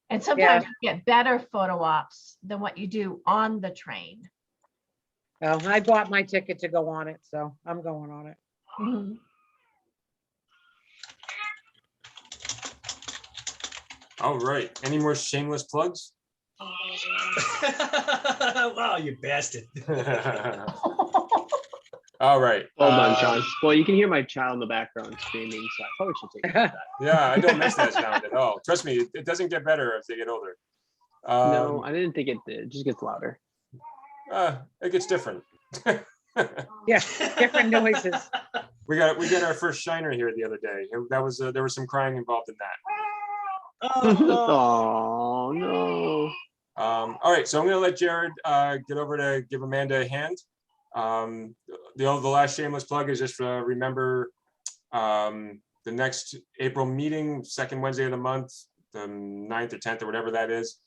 And sometimes you get better photo ops than what you do on the train. well, I bought my ticket to go on it, so I'm going on it. Mhm. All right. Any more shameless plugs? Wow, you bastard. All right. Well done, Sean. Well, you can hear my child in the background screaming, so I probably should take it. Yeah, I don't miss that sound at all. Trust me, it doesn't get better as they get older. No, I didn't think it did. It just gets louder. It gets different. Yeah, different noises. We got our first shiner here the other day. That was there was some crying involved in that. Oh no. All right, so I'm going to let Jared get over to give Amanda a hand. The last shameless plug is just remember the next April meeting, second Wednesday of the month, the 9th or 10th or whatever that is.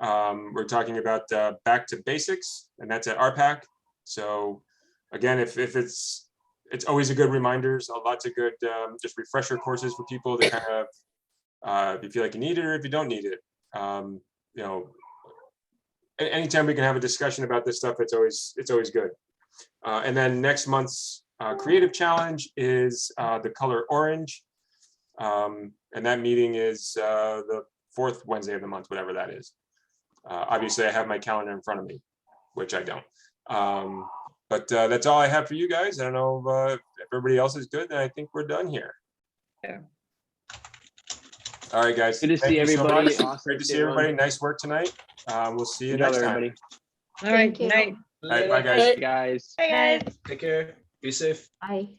We're talking about back to basics, and that's at RPAC. So again, if it's always a good reminder, so lots of good just refresher courses for people to kind of if you feel like you need it or if you don't need it. You know, anytime we can have a discussion about this stuff, it's always good. And then next month's creative challenge is the color orange. And that meeting is the 4th Wednesday of the month, whatever that is. Obviously, I have my calendar in front of me, which I don't. But that's all I have for you guys. I don't know if everybody else is good. Then I think we're done here. Yeah. All right, guys. Good to Thank see you so everybody. much. Awesome Great to to see see everyone. everybody. Nice work tonight. We'll see you Good job, next time. everybody. All right, Thank you. night. All right, bye, guys. Guys. Hey, guys. Take care. Be safe. Bye.